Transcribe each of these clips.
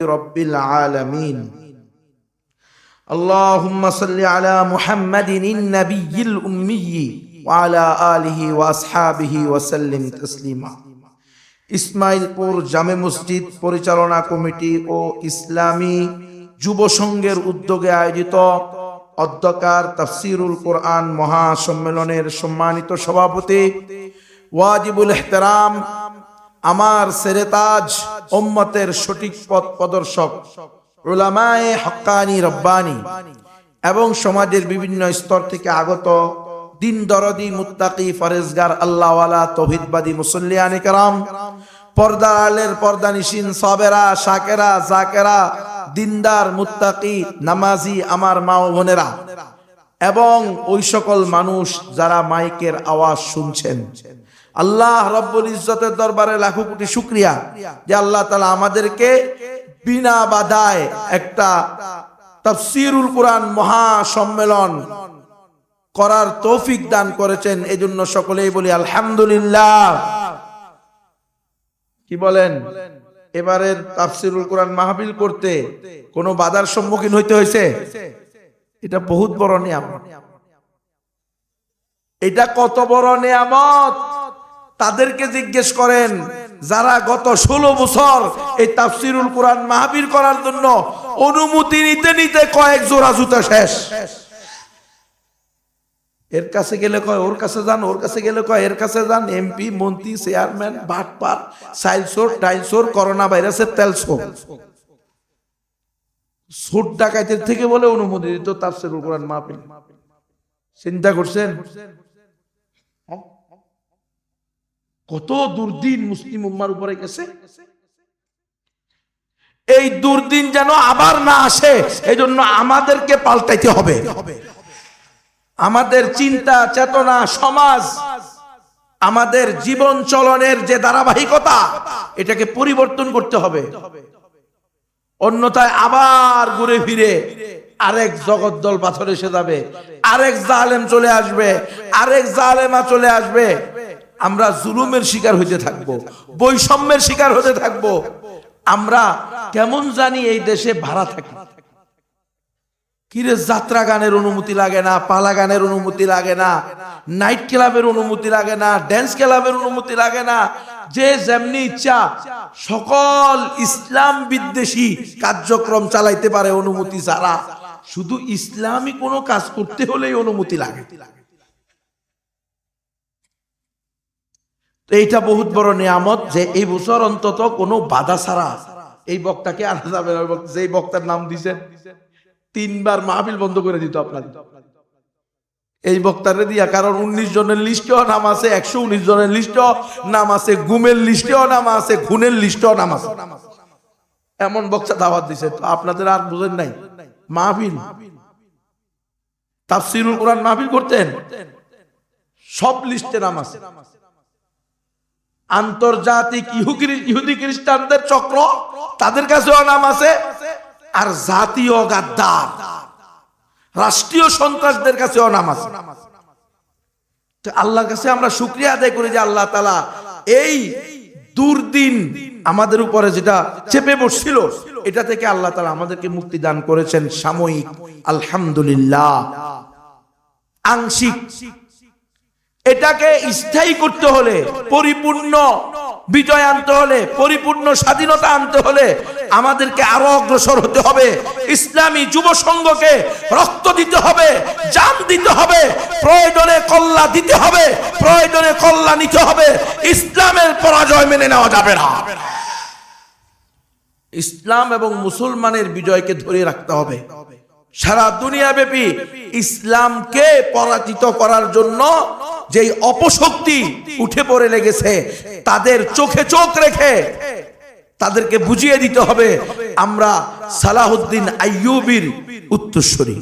রব্বিল আলামিন। আল্লাহুম্মা সাল্লি আলা মুহাম্মাদিন নাবিয়্যিল উম্মিয়্যি ওয়া আলা আলিহি ওয়া আসহাবিহি ওয়া সাল্লিম তাসলিমা। ইসমাইলপুর জামে মসজিদ পরিচালনা কমিটি ও ইসলামী যুব সংঘের উদ্যোগে আয়োজিত অধ্যকার তাফসিরুল কোরআন মহাসম্মেলনের সম্মানিত সভাপতি ওয়াজিবুল ইহতিরাম, আমার সেরেতাজ, উম্মতের সঠিক পথ প্রদর্শক, উলামায়ে হক্কানি রব্বানি এবং সমাজের বিভিন্ন স্তর থেকে আগত দিন দরদি মুত্তাকি ফরেজগার আল্লাহওয়ালা তৌহিদবাদী মুসল্লিয়ানে কেরাম, পর্দা আলের পর্দানিশিন সাবেরা শাকেরা জাকেরা দিনদার মুত্তাকি নামাজি আমার মা ও বোনেরা এবং ওই সকল মানুষ যারা মাইকের আওয়াজ শুনছেন, আল্লাহ রাব্বুল ইজ্জতের দরবারে লাখো কোটি শুকরিয়া যে আল্লাহ তাআলা আমাদেরকে বিনা বাধায় একটা তাফসীরুল কোরআন মহাসম্মেলন করার তৌফিক দান করেছেন। এজন্য সকলেই বলি আলহামদুলিল্লাহ। কি বলেন? এবারের তাফসীরুল কোরআন মাহফিল করতে কোনো বাধার সম্মুখীন হইতে হয়েছে? এটা বহুত বড় নিয়ামত। এটা কত বড় নিয়ামত তাদেরকে জিজ্ঞেস করেন যারা গত 16 বছর এই তাফসীরুল কোরআন মাহফিল করার জন্য অনুমতি নিতে নিতে কয়েক জোড়া জুতা শেষ। এর কাছে গেলে কয় ওর কাছে যান, ওর কাছে গেলে কয় এর কাছে যান, এমপি মন্ত্রী চেয়ারম্যান বাটপার সাইলসোর টাইলসোর করোনা ভাইরাসের তেলসোর সুট ডাকাইতের থেকে বলে অনুমতি দিত তাফসীরুল কোরআন মাহফিল। চিন্তা করছেন কত দুর্দিন মুসলিম উম্মার উপরে গেছে? এই দুর্দিন যেন আবার না আসে এজন্য আমাদেরকে পাল্টাইতে হবে। আমাদের চিন্তা চেতনা সমাজ আমাদের জীবন চলনের যে ধারাবাহিকতা এটাকে পরিবর্তন করতে হবে, অন্যথায় আবার ঘুরে ফিরে আরেক জগদ্দল পাথর এসে যাবে, আরেক জালেম চলে আসবে, আরেক জালেমা চলে আসবে। আমরা জুলুমের শিকার হতে থাকবো, বৈষম্যের শিকার হতে থাকবো। আমরা কেমন জানি এই দেশে ভাড়া থাকি। কিরে যাত্রা গানের অনুমতি লাগে না, পালা গানের অনুমতি লাগে না, নাইট ক্লাবের অনুমতি লাগে না, ড্যান্স ক্লাবের অনুমতি লাগে না, যে যেমনি ইচ্ছা সকল ইসলাম বিদ্বেষী কার্যক্রম চালাইতে পারে অনুমতি ছাড়া। শুধু ইসলামী কোনো কাজ করতে হলেই অনুমতি লাগে। এইটা বহুত বড় নিয়ামত যে এই বছর অন্তত কোনো বাধা ছাড়া এই বক্তাকে আনা যাবে না। যেই বক্তার নাম দিয়েছেন 3 বার মাহফিল বন্ধ করে দিত আপনাদের এই বক্তারে দিয়া। কারণ 19 জনের লিস্টেও নাম আছে, 119 জনের লিস্টেও নাম আছে, গুমের লিস্টেও নাম আছে, খুনের লিস্টেও নাম আছে। এমন বক্তা দাওয়াত দিছে। তো আপনাদের আর বুঝেন নাই মাহফিল তাফসীরুল কোরআন মাহফিল করতেন, সব লিস্টে নাম আছে। আন্তর্জাতিক ইহুদি খ্রিস্টানদের চক্র তাদের কাছেও নাম আছে, আর জাতীয় গাদ্দার রাষ্ট্রীয় সন্ত্রাসদের কাছেও নাম আছে। তো আল্লাহর কাছে আমরা শুকরিয়া আদায় করি যে আল্লাহ তাআলা এই দুর্দিন আমাদের উপরে যেটা চেপে বসছিল এটা থেকে আল্লাহ তাআলা আমাদেরকে মুক্তি দান করেছেন সাময়িক, আলহামদুলিল্লাহ। আংশিক এটাকে স্থায়ী করতে হলে, পরিপূর্ণ বিজয় আনতে হলে, পরিপূর্ণ স্বাধীনতা আনতে হলে আমাদেরকে আরো অগ্রসর হতে হবে। ইসলামী যুব সংঘকে রক্ত দিতে হবে, জান দিতে হবে, প্রয়োজনে কল্লা দিতে হবে, প্রয়োজনে কল্লা নিতে হবে। ইসলামের পরাজয় মেনে নেওয়া যাবে না। ইসলাম এবং মুসলমানের বিজয়কে ধরে রাখতে হবে। সারা দুনিয়াব্যাপী ইসলামকে পরাজিত করার জন্য যেই অপশক্তি উঠে পড়ে লেগেছে তাদের চোখে চোখ রেখে তাদেরকে বুঝিয়ে দিতে হবে আমরা সালাহুদ্দিন আইয়ুবীর উত্তরসূরি,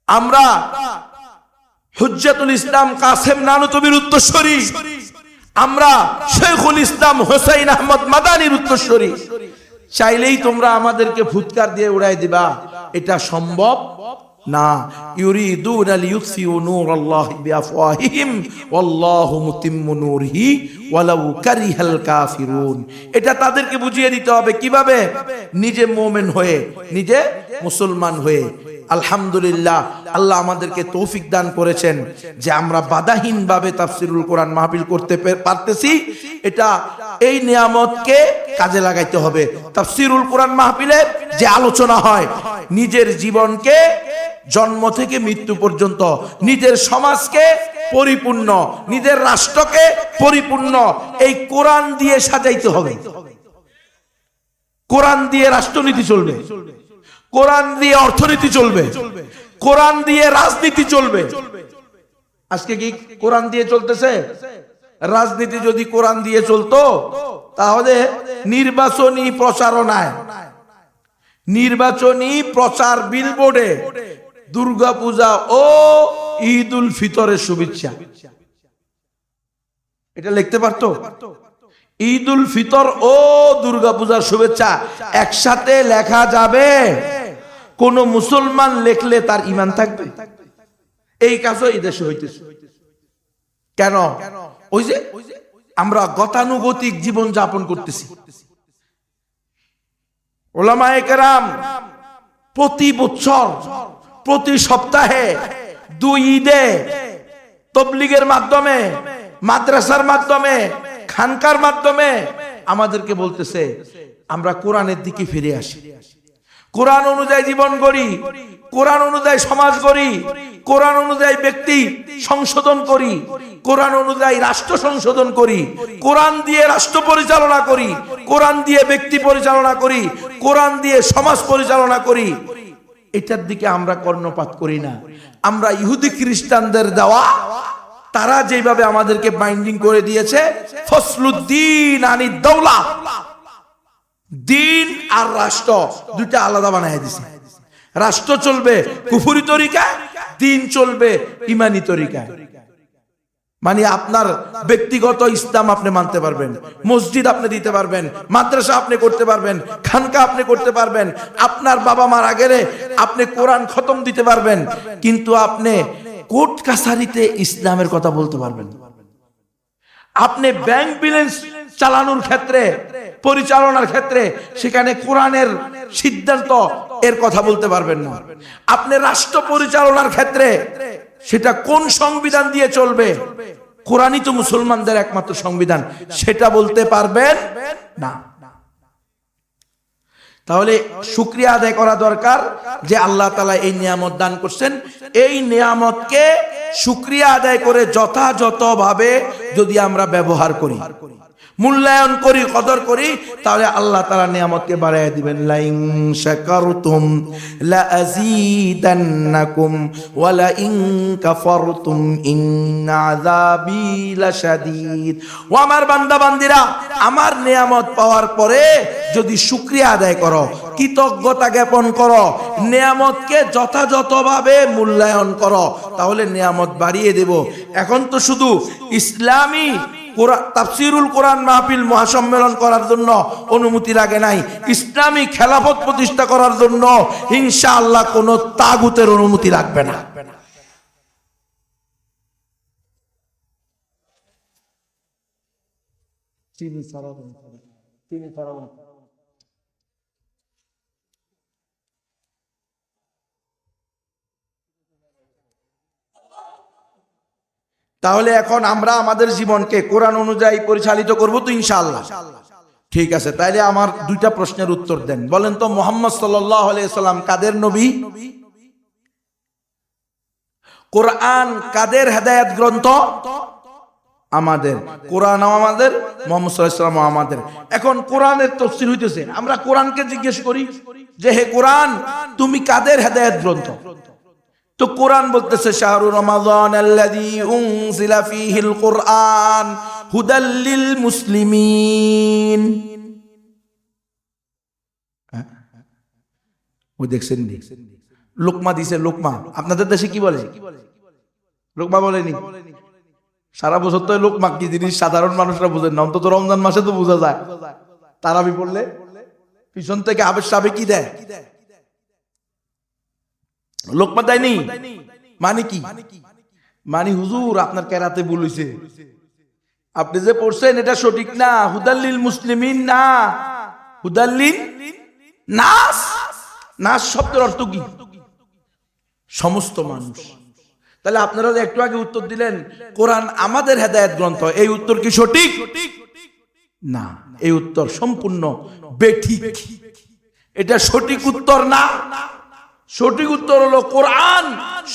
আমরা হুজ্জাতুল ইসলাম কাসেম নানুতুবির উত্তরসূরি, আমরা শেখুল ইসলাম হোসেন আহমদ মাদানির উত্তরসূরি। চাইলেই তোমরা আমাদেরকে ফুৎকার দিয়ে উড়াই দিবা, এটা সম্ভব না, ইউরিদুনা লিইউতফিউ নূরাল্লাহি বিআফওয়াহিহিম ওয়াল্লাহু মুতিম্মু নূরিহি ওয়ালাউ কারিহাল কাফিরুন। এটা তাদেরকে বুঝিয়ে দিতে হবে কিভাবে, নিজে মুমিন হয়ে, নিজে মুসলমান হয়ে। আলহামদুলিল্লাহ, আল্লাহ আমাদেরকে তৌফিক দান করেছেন যে আমরা বাধাহীনভাবে তাফসিরুল কোরআন মাহফিল করতে পারতেছি। এটা এই নিয়ামতকে কাজে লাগাইতে হবে। তাফসিরুল কোরআন মাহফিলে যে আলোচনা হয়, নিজের জীবনকে জন্ম থেকে মৃত্যু পর্যন্ত, নিজের সমাজকে পরিপূর্ণ, নিজের রাষ্ট্রকে পরিপূর্ণ এই কোরআন দিয়ে সাজাইতে হবে। কোরআন দিয়ে রাষ্ট্রনীতি চলবে, কোরআন দিয়ে অর্থনীতি চলবে, কোরআন দিয়ে রাজনীতি চলবে। আজকে কি কোরআন দিয়ে চলতেছে? রাজনীতি যদি কোরআন দিয়ে চলতো তাহলে নির্বাচনী প্রচারণায়, নির্বাচনী প্রচার বিলবোর্ডে দুর্গাপূজা ও ঈদ উল ফিতরের শুভেচ্ছা এটা লিখতে পারতো। ঈদ উল ফিতর ও দুর্গাপূজার শুভেচ্ছা একসাথে লেখা যাবে? কোন মুসলমান লেখলে তার ঈমান থাকবে? এই কাজও এই দেশে হইতেছে। কেন? ওই যে আমরা গতানুগতিক জীবন যাপন করতেছি। উলামায়ে কেরাম প্রতি বছর, প্রতি সপ্তাহে, দুই ঈদে তাবলীগের মাধ্যমে, মাদ্রাসার মাধ্যমে, খানকার মাধ্যমে আমাদেরকে বলতেছে আমরা কোরআনের দিকে ফিরে আসি, কোরআন অনুযায়ী জীবন গড়ি, কোরআন অনুযায়ী সমাজ গড়ি, কোরআন অনুযায়ী ব্যক্তি সংশোধন করি, কোরআন অনুযায়ী রাষ্ট্র সংশোধন করি, কোরআন দিয়ে রাষ্ট্র পরিচালনা করি, কোরআন দিয়ে ব্যক্তি পরিচালনা করি, কোরআন দিয়ে সমাজ পরিচালনা করি। এটার দিকে আমরা কর্ণপাত করি না। আমরা ইহুদি খ্রিস্টানদের দেওয়া, তারা যেভাবে আমাদেরকে বাইন্ডিং করে দিয়েছে, ফসলুদ্দিন আনিদ দাওলা, দিন আর রাষ্ট্র দুইটা আলাদা বানায় দিছে। রাষ্ট্র চলবে কুফরি তরিকায়, দিন চলবে ইমানি তরিকায়। মানে আপনার ব্যক্তিগত ইসলাম আপনি মানতে পারবেন, মসজিদ আপনি দিতে পারবেন, মাদ্রাসা আপনি করতে পারবেন, খানকা আপনি করতে পারবেন, আপনার বাবা মারা গেলে আপনি কোরআন খতম দিতে পারবেন, কিন্তু আপনি কোর্ট কাছারিতে ইসলামের কথা বলতে পারবেন। আপনি ব্যাংক ব্যালেন্স চালানোর ক্ষেত্রে, পরিচালনার ক্ষেত্রে সেখানে কোরআনের সিদ্ধান্ত এর কথা বলতে পারবেন না। আপনি রাষ্ট্র পরিচালনার ক্ষেত্রে সেটা কোন সংবিধান দিয়ে চলবে, কোরআনই তো মুসলমানদের একমাত্র সংবিধান, সেটা বলতে পারবেন না। তাহলে শুকরিয়া আদায় করা দরকার যে আল্লাহ তাআলা এই নিয়ামত দান করছেন। এই নিয়ামতকে শুকরিয়া আদায় করে যথাযথভাবে যদি আমরা ব্যবহার করি, মূল্যায়ন করি, কদর করি, তাহলে আল্লাহ তাআলা নিয়ামতকে বাড়ায় দিবেন। লাইন শাকারতুম লা আযীদান্নাকুম ওয়া লা ইন কাফারতুম ইন্না আযাবী লাশাদীদ। ও আমার বান্দা বান্দিরা, আমার নিয়ামত পাওয়ার পরে যদি শুকরিয়া আদায় করো, কৃতজ্ঞতা জ্ঞাপন করো, নিয়ামতকে যথাযথভাবে মূল্যায়ন করো, তাহলে নিয়ামত বাড়িয়ে দেব। এখন তো শুধু ইসলামী তাফসিরুল কোরআন মাহফিল মহাসম্মেলন করার জন্য অনুমতি লাগে নাই, ইসলামী খেলাফত প্রতিষ্ঠা করার জন্য ইনশাআল্লাহ কোন তাগুতের অনুমতি লাগবে না। তাহলে এখন আমরা আমাদের জীবনকে কোরআন অনুযায়ী পরিচালিত করব তো ইনশাআল্লাহ? ঠিক আছে, তাইলে আমার দুইটা প্রশ্নের উত্তর দেন। বলেন তো, মুহাম্মদ সাল্লাল্লাহু আলাইহি সাল্লাম কাদের নবী? কোরআন কাদের হেদায়েত গ্রন্থ? আমাদের। কোরআনও আমাদের, মুহাম্মদ সাল্লাল্লাহু আলাইহি ওয়াসাল্লাম আমাদের। এখন কোরআনের তাফসীর হইতেছে, আমরা কোরআনকে জিজ্ঞেস করি যে হে কোরআন, তুমি কাদের হেদায়েত গ্রন্থ? তো কোরআন বলতেছে শাহরু রমাদান আল্লাযী উনজিলা ফীহিল কুরআন হুদাল লিল মুসলিমিন। ওই দেখছেন নি লোকমা দিছে, লোকমা। আপনাদের দেশে কি বলে? লোকমা বলেনি? সারা বছর তো লোকমা কি জিনিস সাধারণ মানুষরা বুঝেন না, অন্তত রমজান মাসে তো বোঝা যায়। তারাবি পড়লে পিছন থেকে আবেশ সাবে কি দেয়? লোকমা দেয়নি মানে কি? মানে হুজুর আপনার কেরাতে ভুল হইছে, আপনি যে পড়ছেন এটা সঠিক না, হুদাল্লিল মুসলিমিন না, হুদাল্লিন নাস। নাস শব্দের অর্থ কি? সমস্ত মানুষ। তাহলে আপনারা একটু আগে উত্তর দিলেন কোরআন আমাদের হেদায়েত গ্রন্থ, এই উত্তর কি সঠিক? না, এই উত্তর সম্পূর্ণ বেঠিক। এটা সঠিক উত্তর না। সঠিক উত্তর হলো কোরআন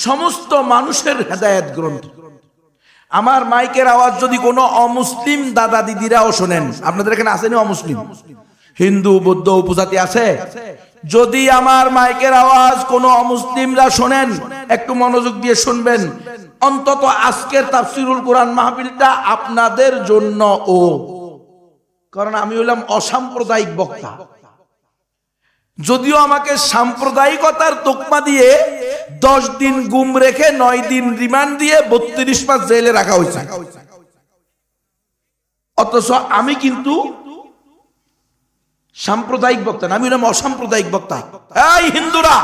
সমস্ত মানুষের হেদায়েত গ্রন্থ। আমার মাইকের আওয়াজ যদি কোনো অমুসলিম দাদা দিদিরাও শোনেন, আপনাদের এখানে আসেনি অমুসলিম? হিন্দু বৌদ্ধ উপজাতি আছে? যদি আমার মাইকের আওয়াজ কোনো অমুসলিমরা শোনেন, একটু মনোযোগ দিয়ে শুনবেন, অন্তত আজকের তাফসিরুল কোরআন মাহফিলটা আপনাদের জন্য। কারণ আমি হলাম অসাম্প্রদায়িক বক্তা। যদিও আমাকে সাম্প্রদায়িকতার তোকমা দিয়ে 10 দিন গুম রেখে 9 দিন রিমান্ড দিয়ে 32 মাস জেলে রাখা হয়েছে, অথচ আমি কিন্তু সাম্প্রদায়িক বক্তা না, আমি হলাম অসাম্প্রদায়িক বক্তা। এই হিন্দুরা,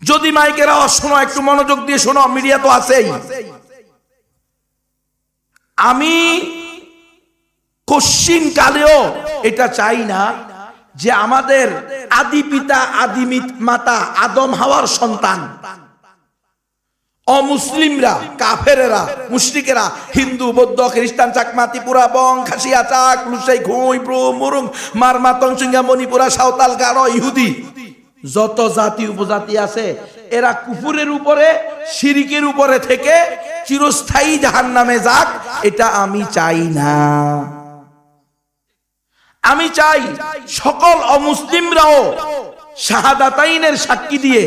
যদি মাইকের আওয়াজ শোনো, একটু মনোযোগ দিয়ে শোনো, মিডিয়া তো আছেই। আমি কশ্চিন কালেও এটা চাই না যে আমাদের আদি পিতা আদি মাতা আদম হাওয়ার সন্তান অমুসলিমরা, কাফেরেরা, মুশরিকেরা, হিন্দু বৌদ্ধ খ্রিস্টান চাকমা ত্রিপুরা বং খাসিয়া চাক লুসাই ঘুই ব্রু মুরুং মারমা তংসিঙ্গা মণিপুরা সাঁওতাল গারো ইহুদি যত জাতি উপজাতি আছে, এরা কুফুরের উপরে শিরিকের উপরে থেকে চিরস্থায়ী জাহান্নামে যাক, এটা আমি চাই না। আমি চাই সকল অমুসলিমরাও শাহাদাতাইনের সাক্ষী দিয়ে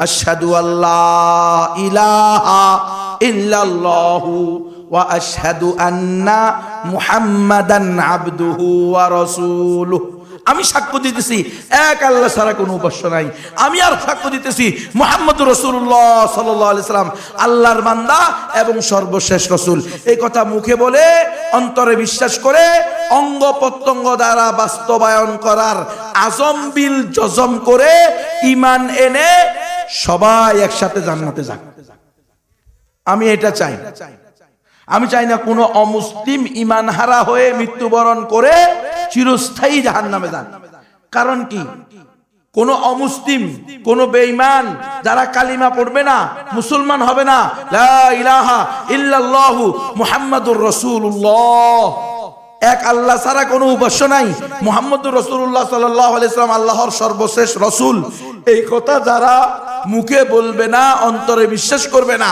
আশহাদু আল্লাহ ইলাহা ইল্লাল্লাহু ওয়া আশহাদু আন্না মুহাম্মাদান আবদুহু ওয়া রাসূলুহু, আমি সাক্ষ্য দিতেছি এক আল্লাহ ছাড়া কোনো উপাস্য নাই, আমি আর সাক্ষ্য দিতেছি মুহাম্মদুর রাসূলুল্লাহ সাল্লাল্লাহু আলাইহি সাল্লাম আল্লাহর বান্দা এবং সর্বশেষ রাসূল। এই কথা মুখে বলে অন্তরে বিশ্বাস করে অঙ্গ প্রত্যঙ্গ দ্বারা বাস্তবায়ন করার আজম বিল জজম করে ঈমান এনে সবাই একসাথে জান্নাতে যাক, আমি এটা চাই। আমি চাই না কোনো অমুসলিম ঈমান হারা হয়ে মৃত্যুবরণ করে চিরস্থায়ী জাহান্নামে যান। কারণ কি? কোন অমুসলিম, কোন বেঈমান যারা কালিমা পড়বে না, মুসলমান হবে না, লা ইলাহা ইল্লাল্লাহু মুহাম্মাদুর রাসূলুল্লাহ, এক আল্লাহ ছাড়া কোনো উপাস্য নাই, মুহাম্মদুর রাসূলুল্লাহ সাল্লাল্লাহু আলাইহি সাল্লাম আল্লাহর সর্বশেষ রাসূল, এই কথা যারা মুখে বলবে না, অন্তরে বিশ্বাস করবে না,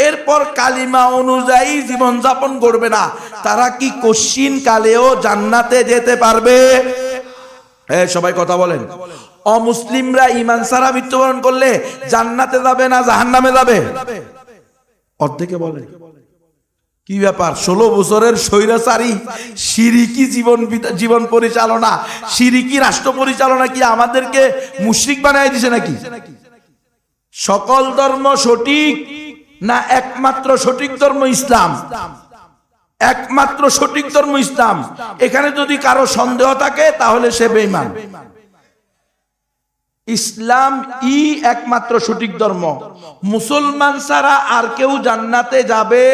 এরপর কালিমা অনুযায়ী জীবন যাপন করবে না, তারা কি কশ্চিন কালেও জান্নাতে যেতে পারবে? সবাই কথা বলেন। অমুসলিমরা ঈমান ছাড়া মৃত্যুবরণ করলে জান্নাতে যাবে না জাহান্নামে যাবে? অর্ধেকে বলে। কি ব্যাপার? 16 বছরের স্বৈরাচারী শিরিকি জীবন পরিচালনা, শিরিকি রাষ্ট্র পরিচালনা কি আমাদেরকে মুশরিক বানায় দিছে নাকি? সকল ধর্ম সঠিক না একমাত্র সঠিক ধর্ম ইসলাম? একমাত্র সঠিক ধর্ম ইসলাম। এখানে যদি কারো সন্দেহ থাকে তাহলে সে বেঈমান। ইসলাম একমাত্র সঠিক ধর্ম। মুসলমান ছাড়া আর কেউ জান্নাতে যাবে?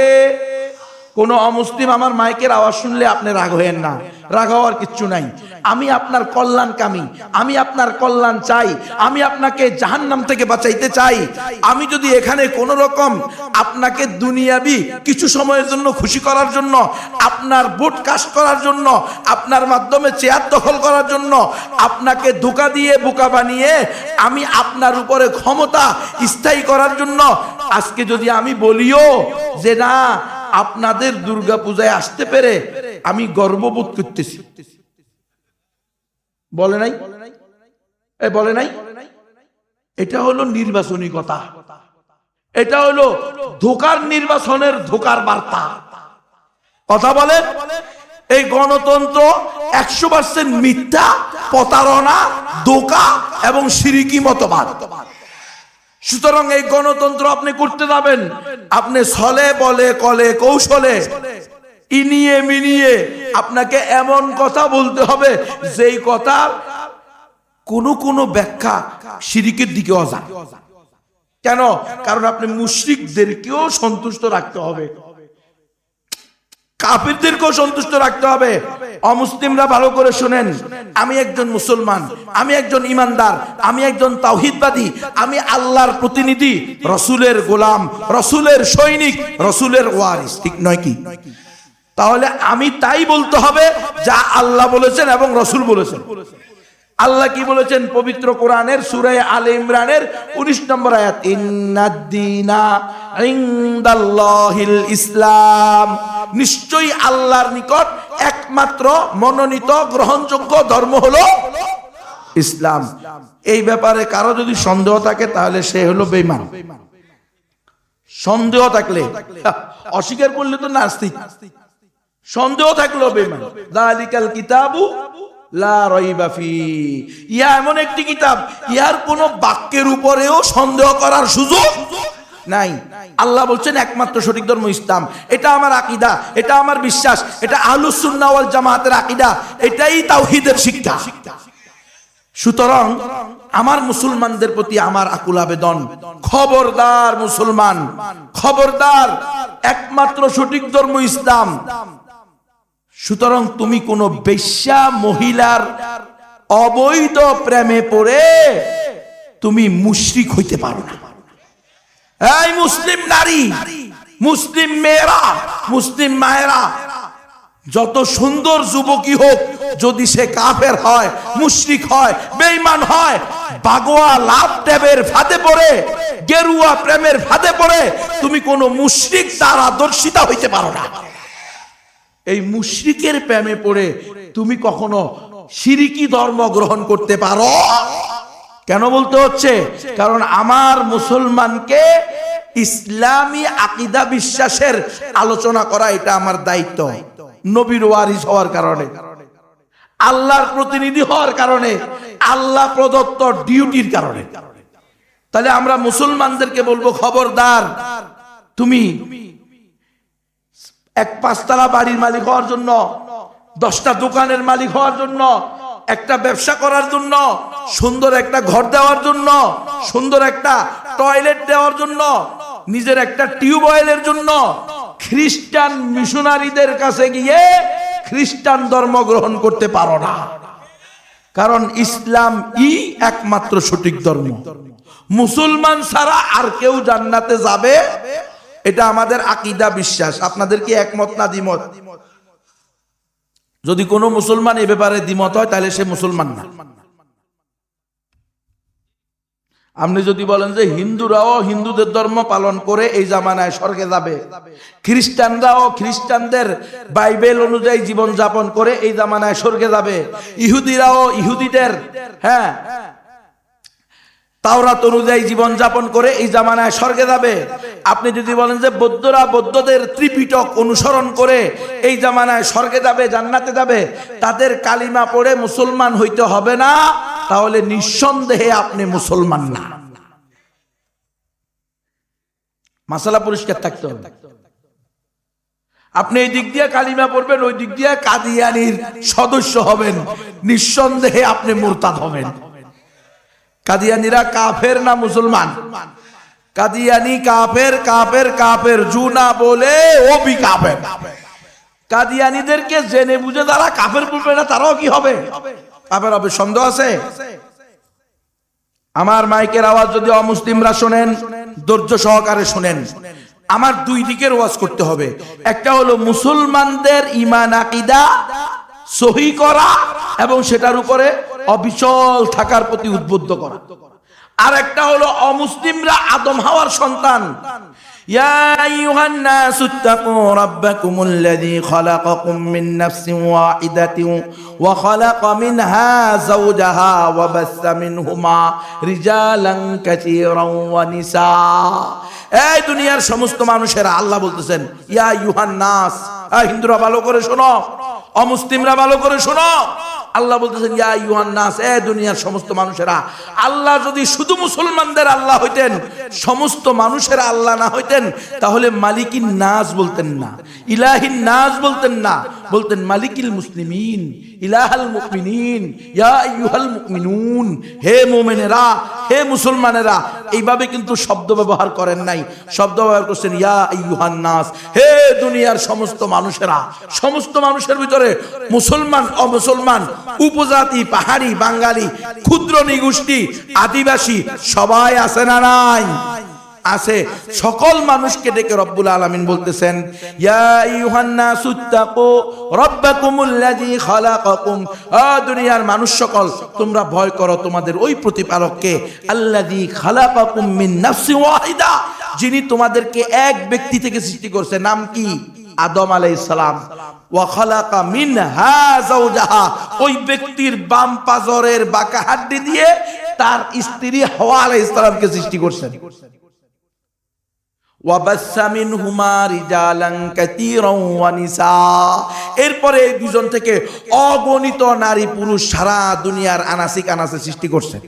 কোন অমুসলিম আমার মাইকের আওয়াজ শুনলে আপনি রাগ হয়েন না, রাগ হওয়ার কিচ্ছু নাই। আমি আপনার কল্যাণকামী, আমি আপনার কল্যাণ চাই, আমি আপনাকে জাহান্নাম থেকে বাঁচাইতে চাই। আমি যদি এখানে কোন রকম আপনাকে দুনিয়াবি কিছু সময়ের জন্য খুশি করার জন্য, আপনার ভোট কাস্ট করার জন্য, আপনার মাধ্যমে চেয়ার দখল করার জন্য, আপনাকে ধোঁকা দিয়ে বোকা বানিয়ে আমি আপনার উপরে ক্ষমতা স্থায়ী করার জন্য আজকে যদি আমি বলিও যে না আপনাদের দুর্গা পূজায় আসতে পেরে আমি গর্ববোধ করতেছি, বলে নাই? বলে নাই? এটা হলো নির্বাচনী কথা, এটা হলো ধোকার নির্বাচনের ধোকার বার্তা। কথা বলে এই গণতন্ত্র 100% মিথ্যা, প্রতারণা, ধোকা এবং শিরকি মতবাদ। সুতরাং এই গণতন্ত্র আপনি করতে যাবেন, আপনি ছলে বলে কলে কৌশলে ইনিয়ে মিনিয়ে আপনাকে এমন কথা বলতে হবে যেই কথা কোন ব্যাখ্যা শিরকের দিকেও যায়। কেন? কারণ আপনি মুশরিকদেরকেও সন্তুষ্ট রাখতে হবে, কাফিরদেরকেও সন্তুষ্ট রাখতে হবে। অমুসলিমরা ভালো করে শুনেন, আমি একজন মুসলমান, আমি একজন ইমানদার, আমি একজন তাওহীদবাদী, আমি আল্লাহর প্রতিনিধি, রসুলের গোলাম, রসুলের সৈনিক, রসুলের ওয়ারিস, ঠিক নয় কি? তাহলে আমি তাই বলতে হবে যা আল্লাহ বলেছেন এবং রসুল বলেছেন। আল্লাহ কি বলেছেন পবিত্র কোরআনের সূরা আলে ইমরানের 19 নম্বর আয়াত, ইন্নাদ-দীনা ইনদাল্লাহিল ইসলাম, নিশ্চয়ই আল্লাহর নিকট একমাত্র মনোনীত গ্রহণযোগ্য ধর্ম হলো ইসলাম। এই ব্যাপারে কারো যদি সন্দেহ থাকে তাহলে সে হলো বেঈমান। সন্দেহ থাকলে, অস্বীকার করলে তো নাস্তিক, সন্দেহ থাকলেও বেঈমান। যালিকাল কিতাবু লা রাইবা ফি, ইয়া এমন একটি কিতাব, ইহার কোন বাক্যের উপরেও সন্দেহ করার সুযোগ নাই। আল্লাহ বলছেন একমাত্র সঠিক ধর্ম ইসলাম। এটা আমার আকীদা, এটা আমার বিশ্বাস, এটা আহলুস সুন্নাহ ওয়াল জামাতের আকীদা, এটাই তাওহীদের শিক্ষা। সুতরাং আমার মুসলমানদের প্রতি আমার আকুল আবেদন, খবরদার মুসলমান, খবরদার, একমাত্র সঠিক ধর্ম ইসলাম। সুতরাং তুমি কোন বেশ্যা মহিলার অবৈধ প্রেমে পড়ে তুমি মুশরিক হইতে পারো না। এই মুসলিম নারী, মুসলিম মেয়েরা, মুসলিম মায়েরা, যত সুন্দর যুবকই হোক, যদি সে কাফের হয়, মুশরিক হয়, বেঈমান হয়, বাগোয়া লাভ ট্যাবের ফাঁদে পড়ে, গেরুয়া প্রেমের ফাঁদে পড়ে তুমি কোন মুশরিক তার আদর্শিতা হইতে পারো না। এই মুশরিকের প্রেমে পড়ে তুমি কখনো শিরকি ধর্ম গ্রহণ করতে পারো? কেন বলতে হচ্ছে? কারণ আমার মুসলমানকে ইসলামী আকীদা বিশ্বাসের আলোচনা করা এটা আমার দায়িত্ব, নবীর ওয়ারিস হওয়ার কারণে, আল্লাহর প্রতিনিধি হওয়ার কারণে, আল্লাহ প্রদত্ত ডিউটির কারণে। তাহলে আমরা মুসলমানদেরকে বলবো, খবরদার, তুমি এক 5তলা বাড়ির মালিক হওয়ার জন্য, 10টা দোকানের মালিক হওয়ার জন্য, একটা ব্যবসা করার জন্য, সুন্দর একটা ঘর দেওয়ার জন্য, সুন্দর একটা টয়লেট দেওয়ার জন্য, নিজের একটা টিউবওয়েলের জন্য খ্রিস্টান মিশনারিদের কাছে গিয়ে খ্রিস্টান ধর্ম গ্রহণ করতে পারো না। কারণ ইসলাম একমাত্র সঠিক ধর্ম। মুসলমান ছাড়া আর কেউ জান্নাতে যাবে, এটা আমাদের আকীদা বিশ্বাস। আপনাদের কি একমত না দ্বিমত? যদি কোনো মুসলমান এ ব্যাপারে দ্বিমত হয় তাহলে সে মুসলমান না। আপনি যদি বলেন যে হিন্দুরাও হিন্দুদের ধর্ম পালন করে এই জামানায় স্বর্গে যাবে, খ্রিস্টানরাও খ্রিস্টানদের বাইবেল অনুযায়ী জীবন যাপন করে এই জামানায় স্বর্গে যাবে, ইহুদিরাও ইহুদিদের তাওরাত অনুযায়ী জীবন যাপন করে এই জামানায় স্বর্গে যাবে। আপনি যদি বলেন যে বৌদ্ধরা বৌদ্ধদের ত্রিপিটক অনুসরণ করে এই জামানায় স্বর্গে যাবে, জান্নাতে যাবে, তাদের কালিমা পড়ে মুসলমান হইতে হবে না, তাহলে নিঃসন্দেহে আপনি মুসলমান না। মাসালা পরিষ্কার থাকতে হবে। আপনি এই দিক দিয়ে কালিমা পড়বেন, ওই দিক দিয়ে কাদিয়ানির সদস্য হবেন, নিঃসন্দেহে আপনি মুরতাদ হবেন। কাদিয়ানিরা কাফের না মুসলমান? কাদিয়ানি কাফের, কাফের কাফের, জুনা বলে ও বি কাফের। কাদিয়ানিদেরকে জেনে বুঝে যারা কাফের বলবে না, তারাও কি হবে? কাফের হবে। সন্দেহ আছে? আমার মাইকের আওয়াজ যদি অমুসলিমরা শোনেন, ধৈর্য সহকারে শোনেন। আমার দুই দিকের ওয়াজ করতে হবে। একটা হলো মুসলমানদের ঈমান আকীদা সহি করা এবং সেটার উপরে অবিচল থাকার প্রতি উদ্বুদ্ধ করা। আর একটা হলো অমুসলিমরা আদম হাওয়ার সন্তান। ইয়া আইয়ুহান নাসু তাকু রাব্বাকুমুল্লাযী খালাকাকুম মিন নাফসিন ওয়াহিদাতিন ওয়া খালাকা মিনহা যাওজাহা ওয়া বাসসা মিনহুমা রিজালান কাসীরান ওয়া নিসা। এই দুনিয়ার সমস্ত মানুষেরা, আল্লাহ বলতেছেন ইয়া আইয়ুহান নাস, হিন্দুরা ভালো করে শোনো, অমুসলিমরা ভালো করে শোনো, আল্লাহ বলতেছেন ইয়া আইয়ুহান নাস, এ দুনিয়ার সমস্ত মানুষেরা। আল্লাহ যদি শুধু মুসলমানদের আল্লাহ হইতেন, সমস্ত মানুষের আল্লাহ না হইতেন, তাহলে মালিকিন নাস বলতেন না, ইলাহিন নাস বলতেন না, বলতেন মালিকিল মুসলিমিন, ইলাহাল মুমিনিন, ইয়া আইয়ুহাল মুমিনুন, হে মুমিনেরা, হে মুসলমানেরা। এইভাবে কিন্তু শব্দ ব্যবহার করেন নাই, শব্দ ব্যবহার করছেন ইয়া আইয়ুহান নাস, হে দুনিয়ার সমস্ত মানুষেরা। সমস্ত মানুষের ভিতরে মুসলমান, অমুসলমান, উপজাতি, পাহাড়ি, বাঙালি, ক্ষুদ্র নিগোষ্ঠী, আদিবাসী সবাই আছে না নাই? আছে। সকল মানুষকে ডেকে রব্বুল আলামিন বলতেছেন ইয়া আইয়ুহান নাসুত্তাকু রাব্বাকুমুল্লাযী খালাকাকুম, ও দুনিয়ার মানুষ সকল, তোমরা ভয় করো তোমাদের ওই প্রতিপালককে, আল্লাযী খালাকাকুম মিন নাফসিন ওয়াহিদা, যিনি তোমাদেরকে এক ব্যক্তি থেকে সৃষ্টি করছে। নাম কি? আদম আলাইহিস সালাম। ওয়া খালাকা মিনহা যাওজাহা, ওই ব্যক্তির বাম পাজরের বাঁকা হাড্ডি দিয়ে তার স্ত্রী হাওয়া আলাইহিস সালামকে সৃষ্টি করছেন। ওয়াবাসসা মিনহুমা রিজালান কাসীরান ওয়া নিসা, এরপরে এই দুজন থেকে অগণিত নারী পুরুষ সারা দুনিয়ার আনাসে কানাসে সৃষ্টি করছেন,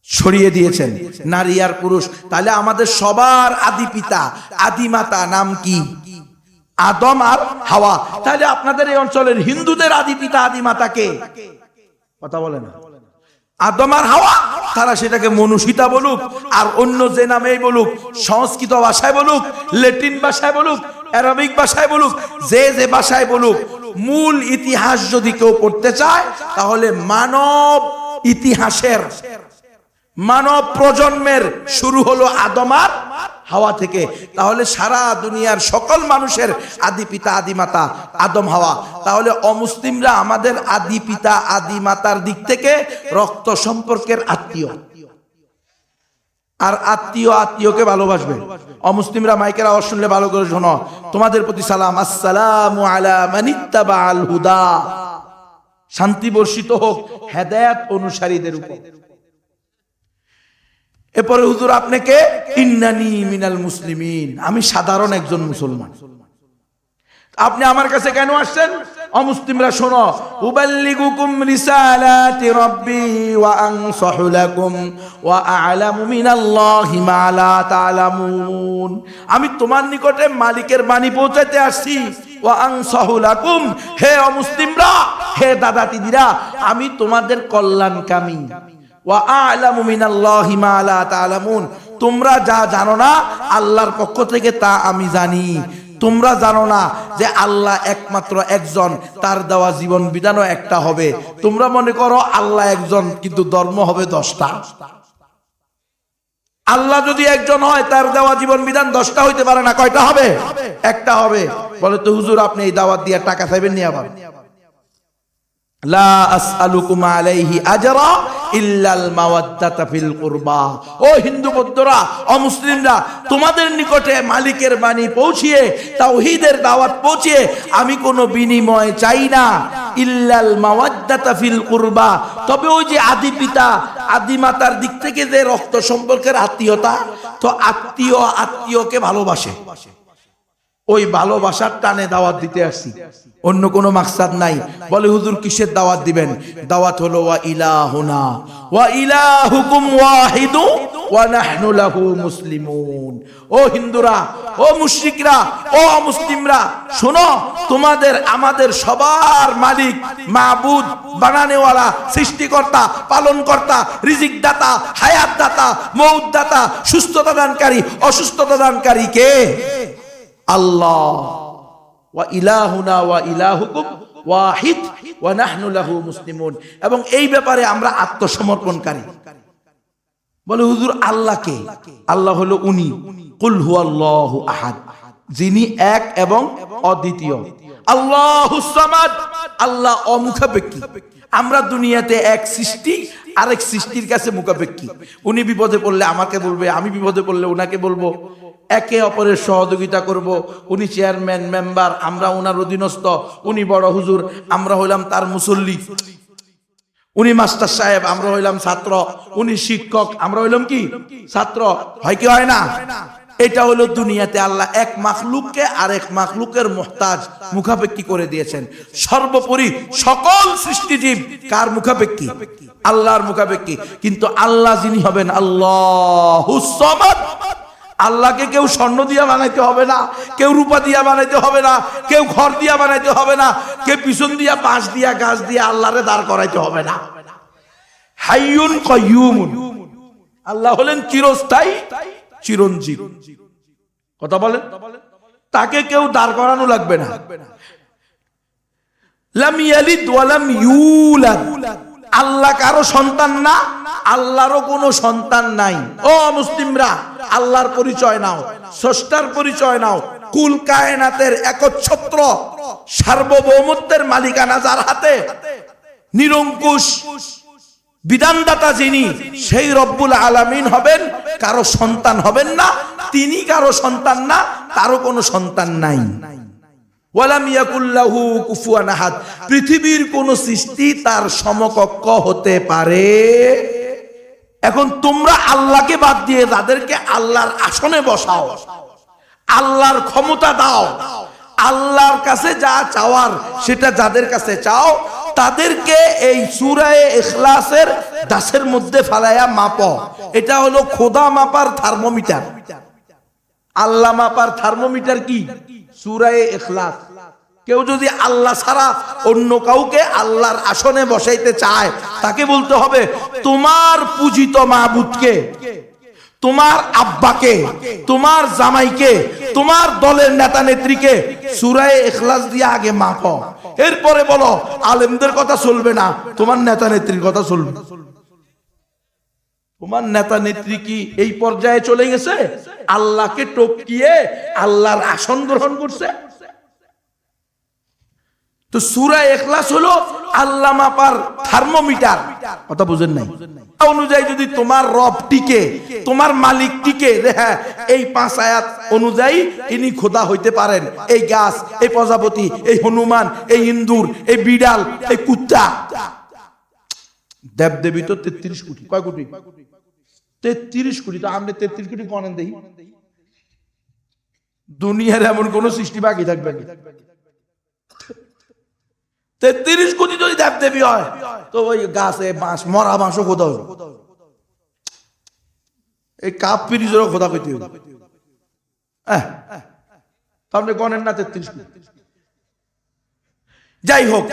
ছড়িয়ে দিয়েছেন নারী আর পুরুষ। তাহলে আমাদের সবার আদি পিতা, আদি মাতা নাম কি? আদম আর হাওয়া। তাহলে আপনাদের এই অঞ্চলের হিন্দুদের আদি পিতা, আদি মাতা কে? কথা বলে না। আদম আর হাওয়া। তারা সেটাকে মনুষ্যতা বলুক আর অন্য যে নামেই বলুক, সংস্কৃত ভাষায় বলুক, ল্যাটিন ভাষায় বলুক, আরবিক ভাষায় বলুক, যে যে ভাষায় বলুক, মূল ইতিহাস যদি কেউ পড়তে চায় তাহলে মানব ইতিহাসের, মানব প্রজন্মের শুরু হলো আদম আর হাওয়া থেকে। তাহলে সারা দুনিয়ার সকল মানুষের আদি পিতা, আদি মাতা আদম হাওয়া। তাহলে অমুসলিমরা আমাদের আদি পিতা, আদি মাতার দিক থেকে রক্ত সম্পর্কের আত্মীয়, আর আত্মীয় আত্মীয়কে ভালোবাসবে। অমুসলিমরা মাইকের আওয়াজ শুনলে ভালো করে শোনো, তোমাদের প্রতি সালাম, আসসালামু আলা মানিত্তাবাল হুদা, শান্তি বর্ষিত হোক হেদায়েত অনুসারীদের উপর। এরপরে হুজুর আপনাকে ইন্নানি মিনাল মুসলিমিন, আমি সাধারণ একজন মুসলমান। আপনি আমার কাছে কেন আসছেন? অমুসলিমরা শোনো, উবাল্লিগুকুম রিসালাতি রাব্বি ওয়া আনসাহু লাকুম ওয়া আ'লামু মিনাল্লাহি মা লা তা'লামুন, আমি তোমার নিকটে মালিকের বাণী পৌঁছাতে আসছি। ওয়া আনসাহু লাকুম, হে অমুসলিমরা, হে দাদা দিদিরা, আমি তোমাদের কল্যাণকামী। ওয়া আ'লামু মিনাল্লাহি মা লা তা'লামুন, তোমরা যা জানো না আল্লাহর পক্ষ থেকে তা আমি জানি। তোমরা জানো না যে আল্লাহ একমাত্র একজন, তার দেওয়া জীবন বিধানও একটা হবে। তোমরা মনে করো আল্লাহ একজন, কিন্তু ধর্ম হবে 10টা। আল্লাহ যদি একজন হয়, তার দেওয়া জীবন বিধান 10টা হইতে পারে না। কয়টা হবে? একটা হবে। বলে তো হুজুর আপনি এই দাওয়াত দিয়ে টাকা চাইবেন নি? আবার লা আসআলুকুম আলাইহি আজরা ইল্লাল মাওয়াদ্দাতা ফিল কুরবা, ও হিন্দু বৌদ্ধরা, অমুসলিমরা, তোমাদের নিকটে মালিকের বাণী পৌঁছিয়ে, তাওহীদের দাওয়াত পৌঁছিয়ে আমি কোনো বিনিময় চাই না। ইল্লাল মাওয়াদ্দাতা ফিল কুরবা, তবে ওই যে আদি পিতা, আদি মাতার দিক থেকে যে রক্ত সম্পর্কের আত্মীয়তা, তো আত্মীয় আত্মীয়কে ভালোবাসে, ওই ভালোবাসার টানে দাওয়াত দিতে আসছি, অন্য কোনো মাকসাদ নাই। বলে হুজুর কিসের দাওয়াত দিবেন? দাওয়াত হলো ওয়া ইলাহুনা ওয়া ইলাহুকুম ওয়াহিদু ওয়া নাহনু লাহু মুসলিমুন। ও হিন্দুরা, ও মুশরিকরা, ও মুসলিমরা, শোনো, তোমাদের আমাদের সবার মালিক, মাবুদ, বানানেওয়ালা, সৃষ্টিকর্তা, পালনকর্তা, রিজিক দাতা, হায়াত দাতা, মউত দাতা, সুস্থতা দানকারী, অসুস্থতা দানকারী কে? আল্লাহ। ওয়া ইলাহুনা ওয়া ইলাহুকুম ওয়াহিদ ওয়া নাহনু লাহু মুসলিমুন, এবং এই ব্যাপারে আমরা আত্মসমর্পণকারী। বলে হুজুর আল্লাহ কে? আল্লাহ হলো উনি, কুল হুয়াল্লাহু আহাদ, যিনি এক এবং অদ্বিতীয়। আল্লাহুস সামাদ, আল্লাহ অমুখাপেক্ষী। আমরা দুনিয়াতে এক সৃষ্টি আরেক সৃষ্টির কাছে মুখাপেক্ষী। উনি বিপদে পড়লে আমাকে বলবে, আমি বিপদে পড়লে উনাকে বলবো, একে অপরের সহযোগিতা করব। উনি চেয়ারম্যান, মেম্বার, আমরা ওনার অধীনস্থ। উনি বড় হুজুর, আমরা হইলাম তার মুসল্লি। উনি মাস্টার সাহেব, আমরা হইলাম ছাত্র। উনি শিক্ষক, আমরা হইলাম কি? ছাত্র। হয় কি হয় না? এটা হলো দুনিয়াতে আল্লাহ এক মাখলুককে আরেক মাখলুকের মুহতাজ মুখাপেক্ষী করে দিয়েছেন। সর্বোপরি সকল সৃষ্টিজীব কার মুখাপেক্ষী? আল্লাহর মুখাপেক্ষী। কিন্তু আল্লাহ যিনি হবেন আল্লাহুস সামাদ, আল্লাহকে কেউ স্বর্ণ দিয়া বানাইতে হবে না, কেউ রূপা দিয়া বানাইতে হবে না, কেউ ঘর দিয়া বানাইতে হবে না, কেউ পিছন দিয়া বাঁশ দিয়া গাছ দিয়া আল্লাহরে দাঁড় করাইতে হবে না। হাইয়ুন কাইয়ুমুন, আল্লাহ হলেন চিরস্থায়ী চিরঞ্জীব। কথা বলেন, তাকে কেউ দাঁড় করানো লাগবে না। লাম ইয়ালিদ ওয়া লাম ইউলাদ, আল্লাহ কারো সন্তান না, আল্লাহরও কোনো সন্তান নাই। ও মুসলিমরা, আল্লাহর পরিচয় নাও, স্রষ্টার পরিচয় নাও। কুল কায়নাতের একচ্ছত্র সার্বভৌমত্বের মালিকানা যার হাতে, নিরঙ্কুশ বিধানদাতা যিনি, সেই রব্বুল আলামিন হবেন, কারো সন্তান হবেন না। তিনি কারো সন্তান না, তারও কোনো সন্তান নাই। ওয়ালাম ইয়াকুল্লাহু কুফুয়ান আহাদ, পৃথিবীর কোন সৃষ্টি তার সমকক্ষ হতে পারে। এখন তোমরা আল্লাহকে বাদ দিয়ে যাদেরকে আল্লাহর আসনে বসাও, আল্লাহর ক্ষমতা দাও, আল্লাহর কাছে যা চাওয়ার সেটা যাদের কাছে চাও, তাদেরকে এই সূরা ইখলাসের দাসের মধ্যে ফালায়া মাপো। এটা হলো খোদা মাপার থার্মোমিটার। আল্লাহ মাপার থার্মোমিটার কি? সূরা ইখলাস। কেউ যদি আল্লাহ ছাড়া অন্য কাউকে আল্লাহর আসনে বসাইতে চায়, তাকে বলতে হবে তোমার পূজিত মাবুদকে, তোমার আব্বাকে, তোমার জামাইকে, তোমার দলের নেতা নেত্রীকে সূরা ইখলাস দিয়ে আগে মাপো। এরপরে বলো আলেমদের কথা চলবে না, তোমার নেতা নেত্রীর কথা চলবে। তোমার নেতা নেত্রী কি এই পর্যায়ে চলে গেছে? আল্লাহকে টপকিয়ে আল্লাহর আসন গ্রহণ করছে। তো সূরা ইখলাস হলো আল্লাহ মাপার থার্মোমিটার। কথা বুঝেন নাই? অনুযায়ী যদি তোমার রব টিকে, তোমার মালিক টিকে, হ্যাঁ এই 5 আয়াত অনুযায়ী ইনি খোদা হইতে পারেন, এই গাছ, এই প্রজাপতি, এই হনুমান, এই ইন্দুর, এই বিড়াল, এই কুত্তা। দেবদেবী তো 33 কোটি। কয় কোটি? 33 কোটি। তো আমরা 33 কোটি গণেন দেই, দুনিয়ার এমন কোন সৃষ্টি বাকি থাকবে না। 33 কোটি যদি দেবদেবী হয়, তো ওই গাছে বাঁশ, মরা বাঁশও খোদা হবে, এই কাপ পিরিজেরও খোদা কইতে হবে। আপনি গণেন না 33 কোটি। যাই হোক,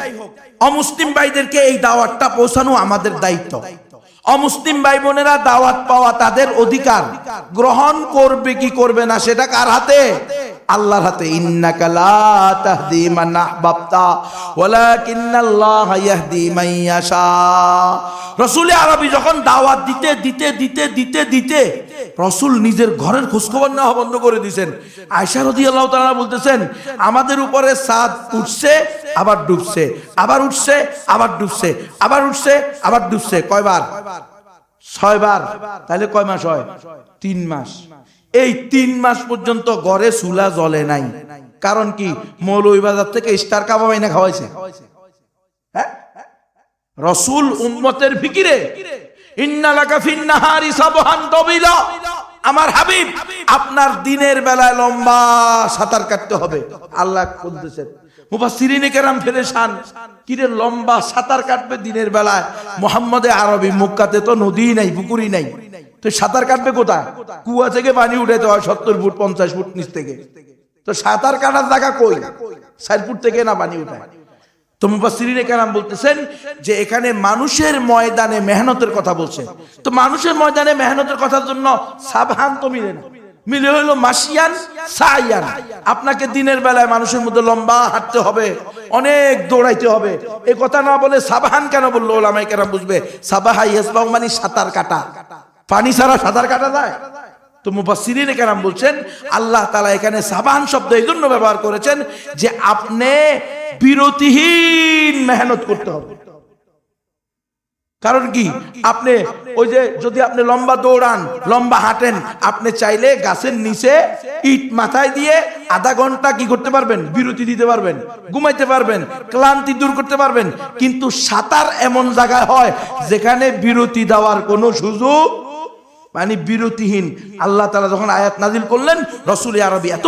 অমুসলিম ভাইদেরকে এই দাওয়াতটা পৌঁছানো আমাদের দায়িত্ব। অমুসলিম ভাই বোনেরা দাওয়াত পাওয়া তাদের অধিকার, গ্রহণ করবে কি করবে না সেটা কার হাতে? আল্লাহর হাতে। ইন্নাকা লা তাহদি মান আহবাবতা ওয়ালাকিন্নাল্লাহা ইয়াহদি মান ইয়াশা। রাসূল আরবী যখন দাওয়াত দিতে দিতে দিতে দিতে দিতে রাসূল নিজের ঘরের খোঁজখবর নেওয়া বন্ধ করে দিয়েছেন। আয়েশা রাদিয়াল্লাহু তাআলা বলতেছেন, আমাদের উপরে চাঁদ উঠছে আবার ডুবছে, আবার উঠছে আবার ডুবছে, আবার উঠছে আবার ডুবছে। কয়বার? 6 বার। তাহলে কয় মাস হয়? 3 মাস। এই 3 মাস পর্যন্ত ঘরে চুলা জ্বলে নাই। কারণ কি? মৌলভীবাজার থেকে স্টার কাবাব এনে খাওয়াইছে। হ্যাঁ, রাসূল উম্মতের ফিকিরে ইন্না লাকা ফিন নাহারি সাবহান তাবিলা, আমার হাবিব আপনার দিনের বেলায় লম্বা সাঁতার কাটতে হবে। আল্লাহ বলতেছেন, মুফাসসিরিনে কেরাম পেরেশান, কিরে লম্বা সাঁতার কাটবে দিনের বেলায়? মুহাম্মদে আরবী মক্কাতে তো নদী নাই, পুকুরই নাই, তো সাঁতার কাটবে কোথায়? কুয়া থেকে পানি উঠাইতে হয় 70 ফুট 50 ফুট নিচ থেকে। তো সাঁতার কাটার জায়গা কই? 4 ফুট থেকে না পানি উঠায়। তো মুফাসসিরিনে কেরাম বলতেছেন যে এখানে মানুষের ময়দানে মেহনতের কথা বলছে। তো মানুষের ময়দানে মেহনতের কথার জন্য সাবহান তো মিলে না, মিলে হলো মাসিয়ান সাইয়ান। আপনাকে দিনের বেলায় মানুষের মধ্যে লম্বা হাঁটতে হবে, অনেক দৌড়াইতে হবে। এই কথা না বলে সাবহান কেন বললো ওলামায়ে কেরাম বুঝবে। সাবাহা ইয়াসবাহু মানে সাঁতার কাটা। পানি ছাড়া সাঁতার কাটা যায়? তো মুফাসসিরিনে কেরাম বলছেন আল্লাহ তাআলা এখানে সাবহান শব্দ এই জন্য ব্যবহার করেছেন যে আপনি বিরতিহীন মেহনত করতে হবে। কারণ কি? আপনি ওই যে যদি আপনি লম্বা দৌড়ান, লম্বা হাঁটেন, আপনি চাইলে গাছের নিচে ইট মাথায় দিয়ে আধা ঘন্টা কি করতে পারবেন? বিরতি দিতে পারবেন, ঘুমাইতে পারবেন, ক্লান্তি দূর করতে পারবেন। কিন্তু সাঁতার এমন জায়গায় হয় যেখানে বিরতি দেওয়ার কোনো সুযোগ মানে বিরতিহীন। আল্লাহ তাআলা যখন আয়াত নাজিল করলেন, রাসূল আরবি এত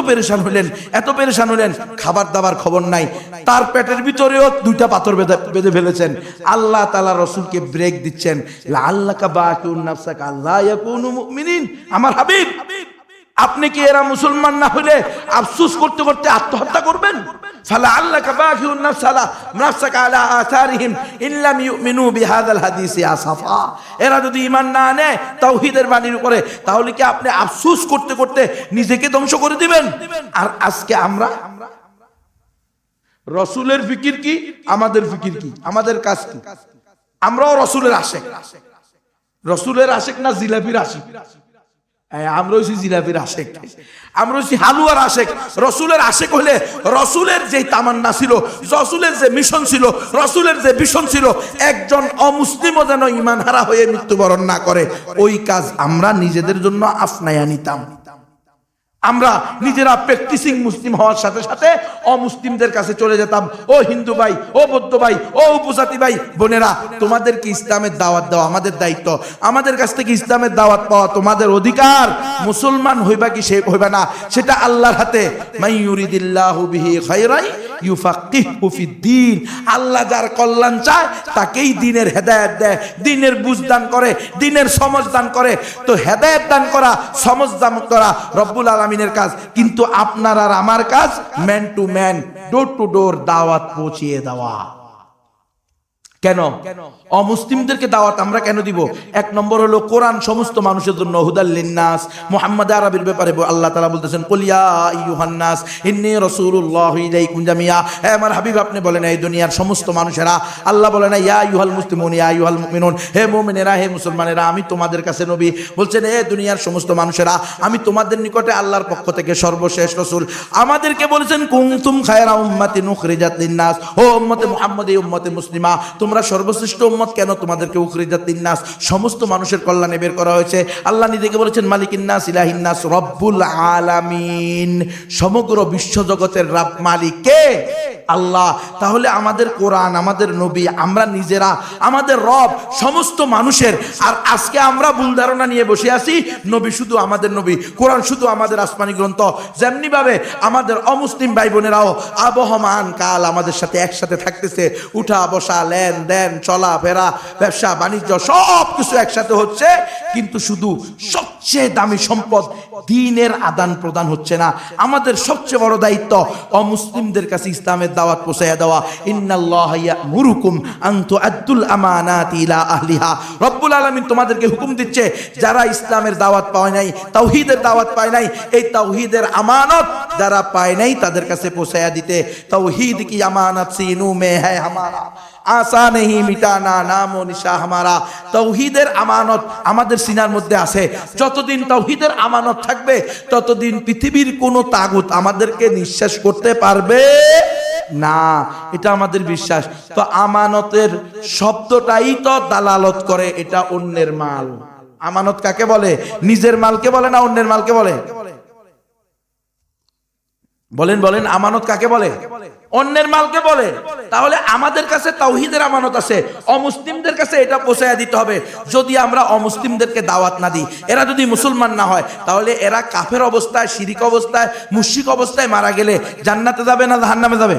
পেরেশান হলেন, খাবার দাবার খবর নাই, তার পেটের ভিতরেও 2টা পাথর বেঁধে ফেলেছেন। আল্লাহ তাআলা রাসূলকে ব্রেক দিচ্ছেন, লাআল্লাকা বাকিউন নাফসাকা আল্লা ইয়াকুনু মুমিনিন। আমার হাবিব, আপনি কি এরা মুসলমান না হলে আফসোস করতে করতে আত্মহত্যা করবেন? ফালাআল্লাকা বাকিউন নাফসাকা আলা আথারিহিম ইল্লাম ইউমিনু বিহাযাল হাদিসি আসাফা। এরা যদি ঈমান না আনে তাওহীদের বাণীর উপরে, তাহলে কি আপনি আফসোস করতে করতে নিজেকে ধ্বংস করে দিবেন? আর আজকে আমরা রাসূলের ফিকির কি, আমাদের ফিকির কি, আমাদের কাজ কি? আমরাও রাসূলের আশেক না জিলাপির আশেক? আমরা হচ্ছি জিলাপির আশেক, আমরা হচ্ছি হালুয়ার আশেক। রসুলের আশেক হলে রসুলের যে তামান্না ছিল, রসুলের যে মিশন ছিল, রসুলের যে ভিশন ছিল, একজন অমুসলিমও যেন ঈমান হারা হয়ে মৃত্যুবরণ না করে, ওই কাজ আমরা নিজেদের জন্য আপনায়া নিতাম। আমরা নিজেরা প্র্যাকটিসিং মুসলিম হওয়ার সাথে সাথে অমুসলিমদের কাছে চলে যেতাম, ও হিন্দু ভাই, ও বৌদ্ধ ভাই, ও উপজাতি ভাই বোনেরা, তোমাদেরকে ইসলামের দাওয়াত দেওয়া আমাদের দায়িত্ব, আমাদের কাছ থেকে ইসলামের দাওয়াত পাওয়া তোমাদের অধিকার। মুসলমান হইবা কি সে হইবা না, সেটা আল্লাহর হাতে। মাই ইউরিদিল্লাহু বিহি খায়রান ইউফাক্কিহু ফিদ্দীন। আল্লাহ যার কল্যাণ চায় তাকেই দ্বীনের হেদায়েত দেয়, দ্বীনের বুঝ দান করে, দ্বীনের সমঝ দান করে। তো হেদায়েত দান করা, সমঝ দান করা রব্বুল আলামিনের কাজ, কিন্তু আপনার আর আমার কাজ man to man, door to door দাওয়াত পৌঁছিয়ে দেওয়া। কেন অমুসলিমদেরকে দাওয়াত আমরা কেন দিব? এক নম্বর হলো কোরআন সমস্ত মানুষের জন্য হুদাল লিন্নাস। মুহাম্মদ আরবির ব্যাপারে আল্লাহ তাআলা বলতেছেন, কুল ইয়া আইয়ুহান নাস ইন্নী রাসূলুল্লাহি ইলাইকুম জামিয়া। হে আমার হাবিব, আপনি বলেন এই দুনিয়ার সমস্ত মানুষেরা। আল্লাহ বলেন ইয়া আইয়ুহাল মুসলিমুন ইয়া আইয়ুহাল মুমিনুন, হে মুমিনেরা, হে মুসলমানেরা, আমি তোমাদের কাছে নবী। বলছেন হে দুনিয়ার সমস্ত মানুষেরা, আমি তোমাদের নিকটে আল্লাহর পক্ষ থেকে সর্বশেষ রাসূল। আমাদেরকে বলেছেন কুনতুম খায়রা উম্মাতিন উখরিজাত লিন্নাস, ও উম্মতে মুহাম্মদী, উম্মতে মুসলিমা, তোমরা সর্বশ্রেষ্ঠ উম্মত। কেন তোমাদেরকে উখরিজাত লিন্নাস, সমস্ত মানুষের কল্যাণে বের করা হয়েছে। আল্লাহ নিজেকে বলেছেন মালিকিন নাস ইলাহিন নাস রব্বুল আলামিন, সমগ্র বিশ্বজগতের রব মালিক কে? আল্লাহ। তাহলে আমাদের কোরআন, আমাদের নবী, আমরা নিজেরা আমাদের রব সমস্ত মানুষের। আর আজকে আমরা ভুল ধারণা নিয়ে বসে আছি, নবী শুধু আমাদের নবী, কোরআন শুধু আমাদের আসমানি গ্রন্থ। যেমনি ভাবে আমাদের অমুসলিম ভাই বোনেরাও আবহমান কাল আমাদের সাথে একসাথে থাকতেছে, উঠা বসা, লেন দেন, চলা ফেরা, ব্যবসা বাণিজ্য সব কিছু একসাথে হচ্ছে, কিন্তু শুধু সবচেয়ে দামি সম্পদ দ্বীনের আদান প্রদান হচ্ছে না। আমাদের সবচেয়ে বড় দায়িত্ব অমুসলিমদের কাছে ইসলামের দাওয়াত পৌঁছায়া দেওয়া। ইন্নাল্লাহা ইয়া'মুরুকুম আন তুআদ্দুল আমানাতি ইলা আহলিহা। রব্বুল আলামিন তোমাদেরকে হুকুম দিচ্ছে, যারা ইসলামের দাওয়াত পায় নাই, তাওহীদের দাওয়াত পায় নাই, এই তাওহীদের আমানত যারা পায় নাই তাদের কাছে পৌঁছায়া দিতে। তাওহীদ কি আমানত সিনু মে হ্যায় হামারা, আসা নেহি মিটানা নাম ও নিশা হামারা। তাওহীদের আমানত আমাদের সিনার মধ্যে আছে। যতদিন তাওহীদের আমানত থাকবে, ততদিন পৃথিবীর কোনো তাগুত আমাদেরকে নিঃশেষ করতে পারবে না, এটা আমাদের বিশ্বাস। তো আমানতের শব্দটাই তো দালালত করে এটা অন্যের মাল। আমানত কাকে বলে? নিজের মালকে বলে না অন্যের মালকে বলে? বলেন বলেন, আমানত কাকে বলে? অন্যের মালকে বলে। তাহলে আমাদের কাছে তাওহীদের আমানত আছে, অমুসলিমদের কাছে এটা পৌঁছায়া দিতে হবে। যদি আমরা অমুসলিমদেরকে দাওয়াত না দিই, এরা যদি মুসলমান না হয়, তাহলে এরা কাফের অবস্থায়, শিরিক অবস্থায়, মুশরিক অবস্থায় মারা গেলে জান্নাতে যাবে না জাহান্নামে যাবে?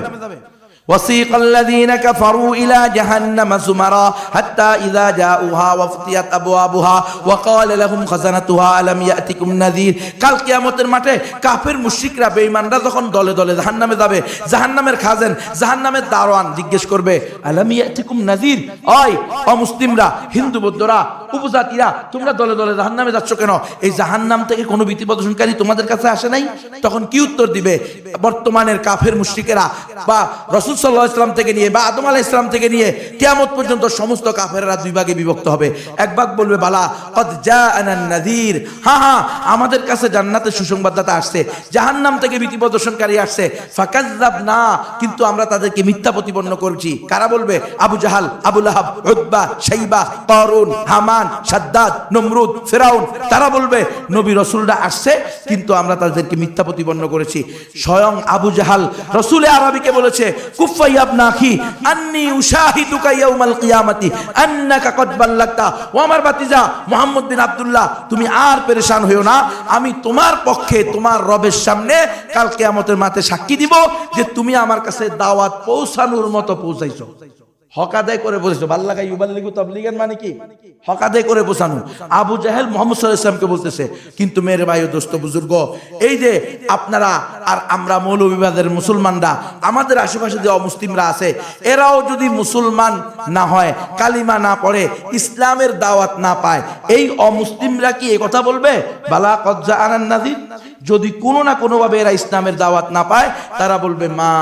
وسيق الذين كفروا إلى جهنم زمرا حتى إذا جاءوها وفتحت أبوابها وقال لهم خزنتها ألم يأتكم نذير। কাল কিয়ামতের মাঠে কাফের মুশরিকরা, বেঈমানরা যখন দলে দলে জাহান্নামে যাবে, জাহান্নামের খাজেন, জাহান্নামের দারোয়ান জিজ্ঞেস করবে আলাম ইয়াতিকুম নাযির, ওই অমুসলিমরা, হিন্দু বৌদ্ধরা, উপজাতিরা, তোমরা দলে দলে জাহান্নামে যাচ্ছ কেন? এই জাহান্নাম থেকে কোনো ভীতি প্রদর্শনকারী তোমাদের কাছে আসে নাই? তখন কি উত্তর দিবে? বর্তমানের কাফের মুশরিকেরা বা রাসূল সাল্লাল্লাহু আলাইহি ওয়াসাল্লাম থেকে নিয়ে বা আদম আলাইহিস সালাম থেকে নিয়ে কিয়ামত পর্যন্ত সমস্ত কাফেররা দুই ভাগে বিভক্ত হবে। এক ভাগ বলবে বালা কদ জাআনা নাযির, হ্যাঁ হ্যাঁ আমাদের কাছে জান্নাতের সুসংবাদদাতা আসছে, জাহান্নাম থেকে ভীতি প্রদর্শনকারী আসছে। ফাকাযযাবনা, কিন্তু আমরা তাদেরকে মিথ্যা প্রতিপন্ন করেছি। কারা বলবে? আবু জাহাল, আবু লাহাব, উতবা, শাইবা, কারুন, হামান, হামান, সাদ্দাত, নমরুদ, ফেরাউন, তারা বলবে নবী রাসূলরা আসছে কিন্তু আমরা তাদেরকে মিথ্যা প্রতিপন্ন করেছি। স্বয়ং আবু জাহাল রাসূলে আরবীকে বলেছে, কুফা ইয়া ইবনা আখি আন্নী উশাহিদুকা ইয়াউমাল কিয়ামাতি আন্নাকা কদ বাল্লাগতা। ও আমার ভাতিজা মুহাম্মদ বিন আব্দুল্লাহ, তুমি আর পেরেশান হইও না, আমি তোমার পক্ষে তোমার রবের সামনে কাল কিয়ামতের মাঠে সাক্ষী দিব যে তুমি আমার কাছে দাওয়াত পৌঁছানোর মতো পৌঁছাইছো। হক আদায় করে বলেছো, বাল্লাগা ইউবাল্লিগু তাবলীগান মানে কি? হক আদায় করে পৌঁছানো। আবু জাহেল মুহাম্মদ সাল্লাল্লাহু আলাইহি ওয়াসাল্লামকে বলতেছে। কিন্তু মেরে ভাই ও দোস্ত বুজুর্গ, এই যে আপনারা আর আমরা মৌলভীবাজারের মুসলমানরা, আমাদের আশেপাশে যে অমুসলিমরা আছে, এরাও যদি মুসলমান না হয়, কালিমা না পড়ে, ইসলামের দাওয়াত না পায়, এই অমুসলিমরা কি এই কথা বলবে বালা কদ জাআনান নাযীর? যদি কোনো না কোনোভাবে এরা ইসলামের দাওয়াত না পায়, তারা বলবে মা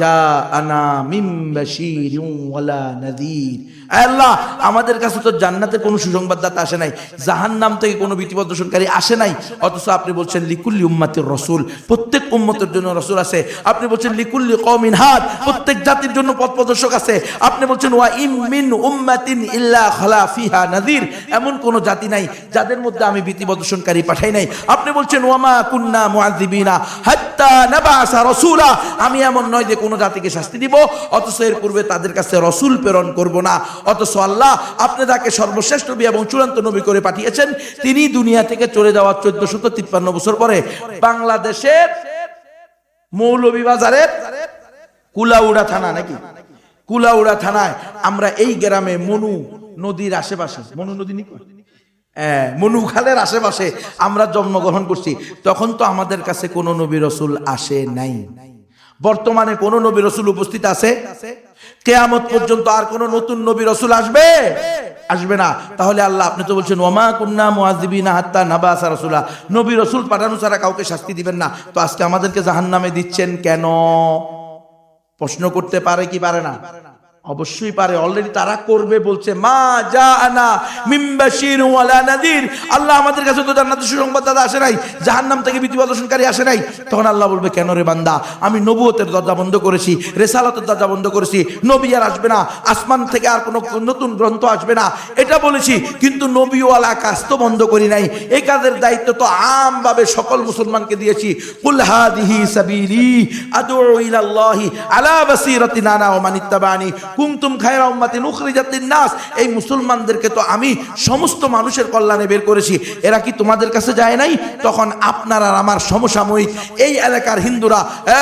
জাআনা মিন বাশীরিন ওয়ালা নাযীর। আল্লাহ, আমাদের কাছে তো জান্নাতের কোনো সুসংবাদদাতা আসে নাই, জাহান্নাম থেকে কোনো ভীতিপ্রদর্শনকারী আসে নাই, অথচ আপনি বলছেন লিকুল্লি উম্মাতির রাসূল, প্রত্যেক উম্মতের জন্য রাসূল আছে। আপনি বলছেন লিকুল্লি কওমিন হাদ, প্রত্যেক জাতির জন্য পথ প্রদর্শক আছে। আপনি বলছেন ওয়া ইম মিন উম্মাতিন ইল্লা খালা ফিহা নাযীর, এমন কোন জাতি নাই যাদের মধ্যে আমি ভীতিপ্রদর্শনকারী পাঠাই নাই। আপনি বলছেন ওয়া মা কুন্না মুআযিবিনা হাত্তা নাবাসা রাসূলা, আমি এমন নয় যে কোনো জাতিকে শাস্তি দিব অথচ এর পূর্বে তাদের কাছে রাসূল প্রেরণ করব না। অথচ আল্লাহ আপনি তাকে সর্বশ্রেষ্ঠ নবী এবং চূড়ান্ত নবী করে পাঠিয়েছেন। তিনি দুনিয়া থেকে চলে যাওয়ার 1453 বছর পরে বাংলাদেশের মৌলভীবাজারের কুলাউড়া থানা, নাকি কুলাউড়া থানায়, আমরা এই গ্রামে মনু নদীর আশেপাশে, মনু নদী মনু খালের আশেপাশে আমরা জন্মগ্রহণ করছি। তখন তো আমাদের কাছে কোনো নবী রাসূল আসে নাই। বর্তমানে কোন নবী রাসূল উপস্থিত আছে? কিয়ামত পর্যন্ত আর কোন নতুন নবী রাসূল আসবে? আসবে না। তাহলে আল্লাহ আপনি তো বলছেন ওয়ামা কুন্না মুআযিবিনা হাত্তা নাবাসা রাসূলা, নবী রাসূল পাঠানো ছাড়া কাউকে শাস্তি দিবেন না। তো আজকে আমাদেরকে জাহান্নামে দিচ্ছেন কেন? প্রশ্ন করতে পারে কি পারে না? অবশ্যই পারে। অলরেডি তারা করবে বলছে মা জাআনা মিন বাশীর ওয়ালা নাযীর। আল্লাহ আমাদের কাছে তো জান্নাতের সুসংবাদদাতা আসে নাই, জাহান্নাম থেকে ভীতিপ্রদর্শনকারী আসে নাই। তখন আল্লাহ বলবে কেন রে বান্দা, আমি নবুয়তের দরজা বন্ধ করেছি, রিসালাতের দরজা বন্ধ করেছি, নবী আর আসবে না, আসমান থেকে আর কোনো নতুন গ্রন্থ আসবে না, এটা বলেছি, কিন্তু নবীওয়ালা কাজ তো বন্ধ করি নাই। এই কাজের দায়িত্ব তো আমভাবে সকল মুসলমানকে দিয়েছি। কুল হাদিহি সাবিলি আদউ ইলাল্লাহি আলা বাসীরাতিন আনা ওয়া মান ইত্তাবানি কুনতুম খায়রা উম্মাতিন উখরিজাত লিন-নাস। এই মুসলমানদেরকে তো আমি সমস্ত মানুষের কল্যাণে বের করেছি, এরা কি তোমাদের কাছে যায় নাই? তখন আপনার আর আমার সমসাময়িক এই এলাকার হিন্দুরা,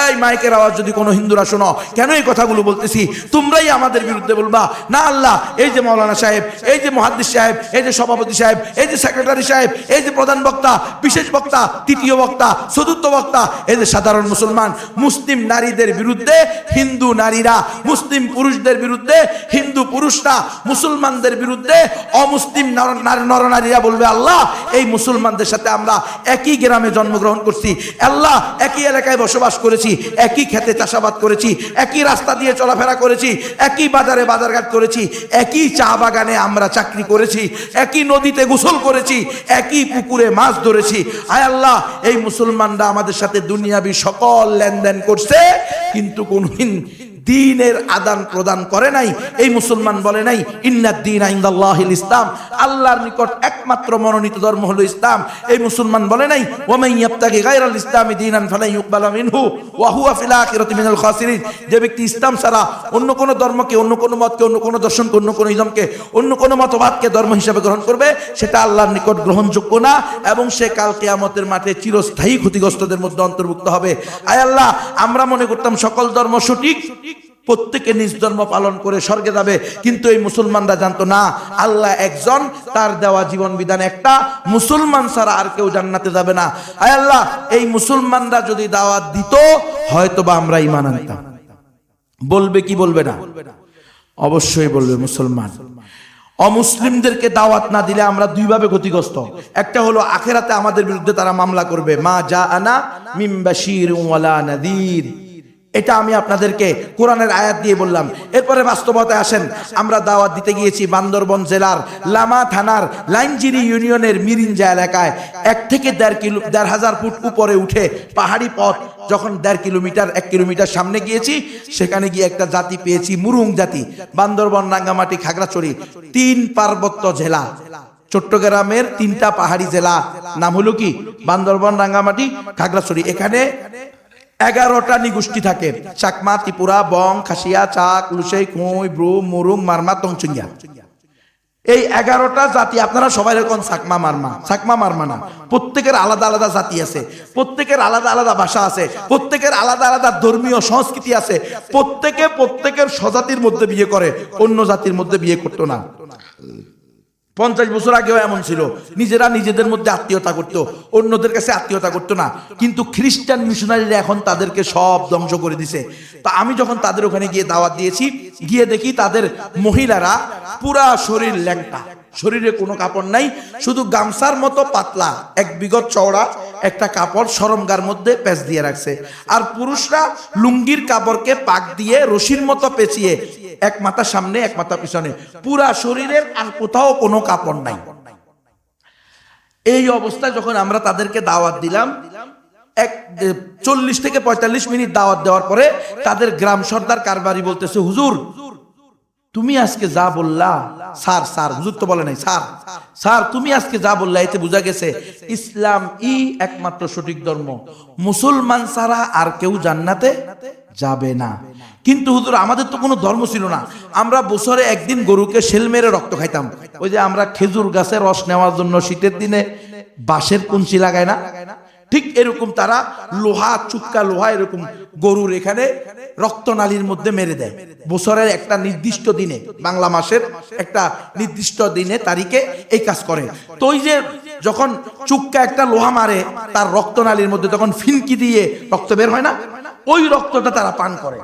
এই মাইকের আওয়াজ যদি কোনো হিন্দুরা শোনো, কেন এই কথাগুলো বলতেছি, তোমরাই আমাদের বিরুদ্ধে বলবা না আল্লাহ এই যে মাওলানা সাহেব, এই যে মুহাদ্দিস সাহেব, এই যে সভাপতি সাহেব, এই যে সেক্রেটারি সাহেব, এই যে প্রধান বক্তা, বিশেষ বক্তা, তৃতীয় বক্তা, চতুর্থ বক্তা, এই যে সাধারণ মুসলমান, মুসলিম নারীদের বিরুদ্ধে হিন্দু নারীরা, মুসলিম পুরুষদের বিরুদ্ধে হিন্দু পুরুষরা, মুসলমানদের বিরুদ্ধে অমুসলিম নরনারীরা বলবে আল্লাহ এই মুসলমানদের সাথে আমরা একই গ্রামে জন্মগ্রহণ করছি, আল্লাহ একই এলাকায় বসবাস করেছি, একই খেতে চাষাবাদ করেছি, একই রাস্তা দিয়ে চলাফেরা করেছি, একই বাজারে বাজারঘাট করেছি, একই চা বাগানে আমরা চাকরি করেছি, একই নদীতে গোসল করেছি, একই পুকুরে মাছ ধরেছি। আয় আল্লাহ এই মুসলমানরা আমাদের সাথে দুনিয়াবি সকল লেনদেন করছে, কিন্তু কোনদিন দ্বীনের আদান প্রদান করে নাই। এই মুসলমান বলে নাই ইন্নাদ দীনা ইনদাল্লাহিল ইসলাম, আল্লাহর নিকট একমাত্র মনোনীত ধর্ম হলো ইসলাম। এই মুসলমান বলে নাই ওয়া মান ইয়াবতাগি গায়রাল ইসলামি দীনান ফালান ইউকবালা মিনহু ওয়া হুয়া ফিল আখিরাতি মিনাল খাসিরিন। যে ব্যক্তি ইসলাম ছাড়া অন্য কোন ধর্মকে, অন্য কোন মতকে, অন্য কোন দর্শনকে, অন্য কোন ইজমকে, অন্য কোন মতবাদকে ধর্ম হিসেবে গ্রহণ করবে, সেটা আল্লাহর নিকট গ্রহণযোগ্য না এবং সে কাল কিয়ামতের মাঠে চিরস্থায়ী ক্ষতিগ্রস্তদের মধ্যে অন্তর্ভুক্ত হবে। আয় আল্লাহ, আমরা মনে করতাম সকল ধর্ম সঠিক, প্রত্যেকে নিজ ধর্ম পালন করে স্বর্গে যাবে, কিন্তু এই মুসলমানরা জানতো না আল্লাহ একজন, তার দেওয়া জীবন বিধান একটা, মুসলমান ছাড়া আর কেউ জান্নাতে যাবে না। আয় আল্লাহ এই মুসলমানরা যদি দাওয়াত দিত হয়তো বা আমরা ঈমান আনতাম। বলবে কি বলবে না? অবশ্যই বলবে। মুসলমান অমুসলিমদেরকে দাওয়াত না দিলে আমরা দুইভাবে ক্ষতিগ্রস্ত। একটা হলো আখিরাতে আমাদের বিরুদ্ধে তারা মামলা করবে মা জাআনা মিন বাশীর ওয়ালা নাযীর। এটা আমি আপনাদেরকে কোরআনের আয়াত দিয়ে বললাম। এরপরে বাস্তবতায় আসেন, আমরা দাওয়াত দিতে গিয়েছি বান্দরবন জেলার লামা থানার লাইনজিরি ইউনিয়নের মিরিঞ্জা এলাকায়। 1 থেকে 1,500 ফুট উপরে উঠে পাহাড়ি পথ, যখন 1.5 কিলোমিটার সামনে গিয়েছি, সেখানে গিয়ে একটা জাতি পেয়েছি, মুরুং জাতি, বান্দরবন, রাঙ্গামাটি, খাগড়াছড়ি, 3 পার্বত্য জেলা, চট্টগ্রামের 3টা পাহাড়ি জেলা নাম হলো কি? বান্দরবান, রাঙ্গামাটি, খাগড়াছড়ি। এখানে 11টা নিগোষ্ঠী থাকে: চাকমা, ত্রিপুরা, বং, খাসিয়া, চাক, লুসেই, খুঁই, ব্রু, মুরুং, মারমা, তংচুঙ্গিয়া। এই 11টা জাতি আপনারা সবাই এখন চাকমা মারমা, চাকমা মারমা না, প্রত্যেকের আলাদা আলাদা জাতি আছে, প্রত্যেকের আলাদা আলাদা ভাষা আছে, প্রত্যেকের আলাদা আলাদা ধর্মীয় সংস্কৃতি আছে। প্রত্যেকের স্বজাতির মধ্যে বিয়ে করে, অন্য জাতির মধ্যে বিয়ে করতো না। 50 বছর আগেও এমন ছিল, নিজেরা নিজেদের মধ্যে আত্মীয়তা করতো, অন্যদের কাছে আত্মীয়তা করতো না। কিন্তু খ্রিস্টান মিশনারিরা এখন তাদেরকে সব ধ্বংস করে দিছে। তো আমি যখন তাদের ওখানে গিয়ে দাওয়াত দিয়েছি, গিয়ে দেখি তাদের মহিলারা পুরা শরীর ল্যাংটা, শরীরে কোনো কাপড় নাই, শুধু গামছার মতো পাতলা 1 বিঘত চওড়া একটা কাপড় শরমগার মধ্যে পেঁচ দিয়ে রাখছে। আর পুরুষরা লুঙ্গির কাপড়কে পাক দিয়ে রশির মতো পেঁচিয়ে এক মাথা সামনে এক মাথা পিছনে, পুরা শরীরের আর কোথাও কোনো কাপড় নাই। এই অবস্থায় যখন আমরা তাদেরকে দাওয়াত দিলাম, 40 থেকে 45 মিনিট দাওয়াত দেওয়ার পরে তাদের গ্রাম সর্দার কারবারি বলতেছে, হুজুর তুমি আজকে যা বললা, স্যার হুজুর তো বলে নাই, স্যার তুমি আজকে যা বললা, এতে বোঝা গেছে ইসলাম একমাত্র সঠিক ধর্ম, মুসলমান ছাড়া আর কেউ জান্নাতে যাবে না। কিন্তু হুজুর আমাদের তো কোনো ধর্ম ছিল না, আমরা বছরে একদিন গরুকে শেল মেরে রক্ত খাইতাম। ওই যে আমরা খেজুর গাছের রস নেওয়ার জন্য শীতের দিনে বাঁশের কুঞ্চি লাগায় না, ঠিক এরকম তারা লোহা, চুক্কা লোহা এরকম গরুর এখানে রক্তনালীর মধ্যে মেরে দেয়। বছরের একটা নির্দিষ্ট দিনে, বাংলা মাসের একটা নির্দিষ্ট দিনে তারিখে এই কাজ করে। তো ওই যে যখন চুক্কা একটা লোহা মারে তার রক্তনালীর মধ্যে, তখন ফিনকি দিয়ে রক্ত বের হয় না, ওই রক্তটা তারা পান করে।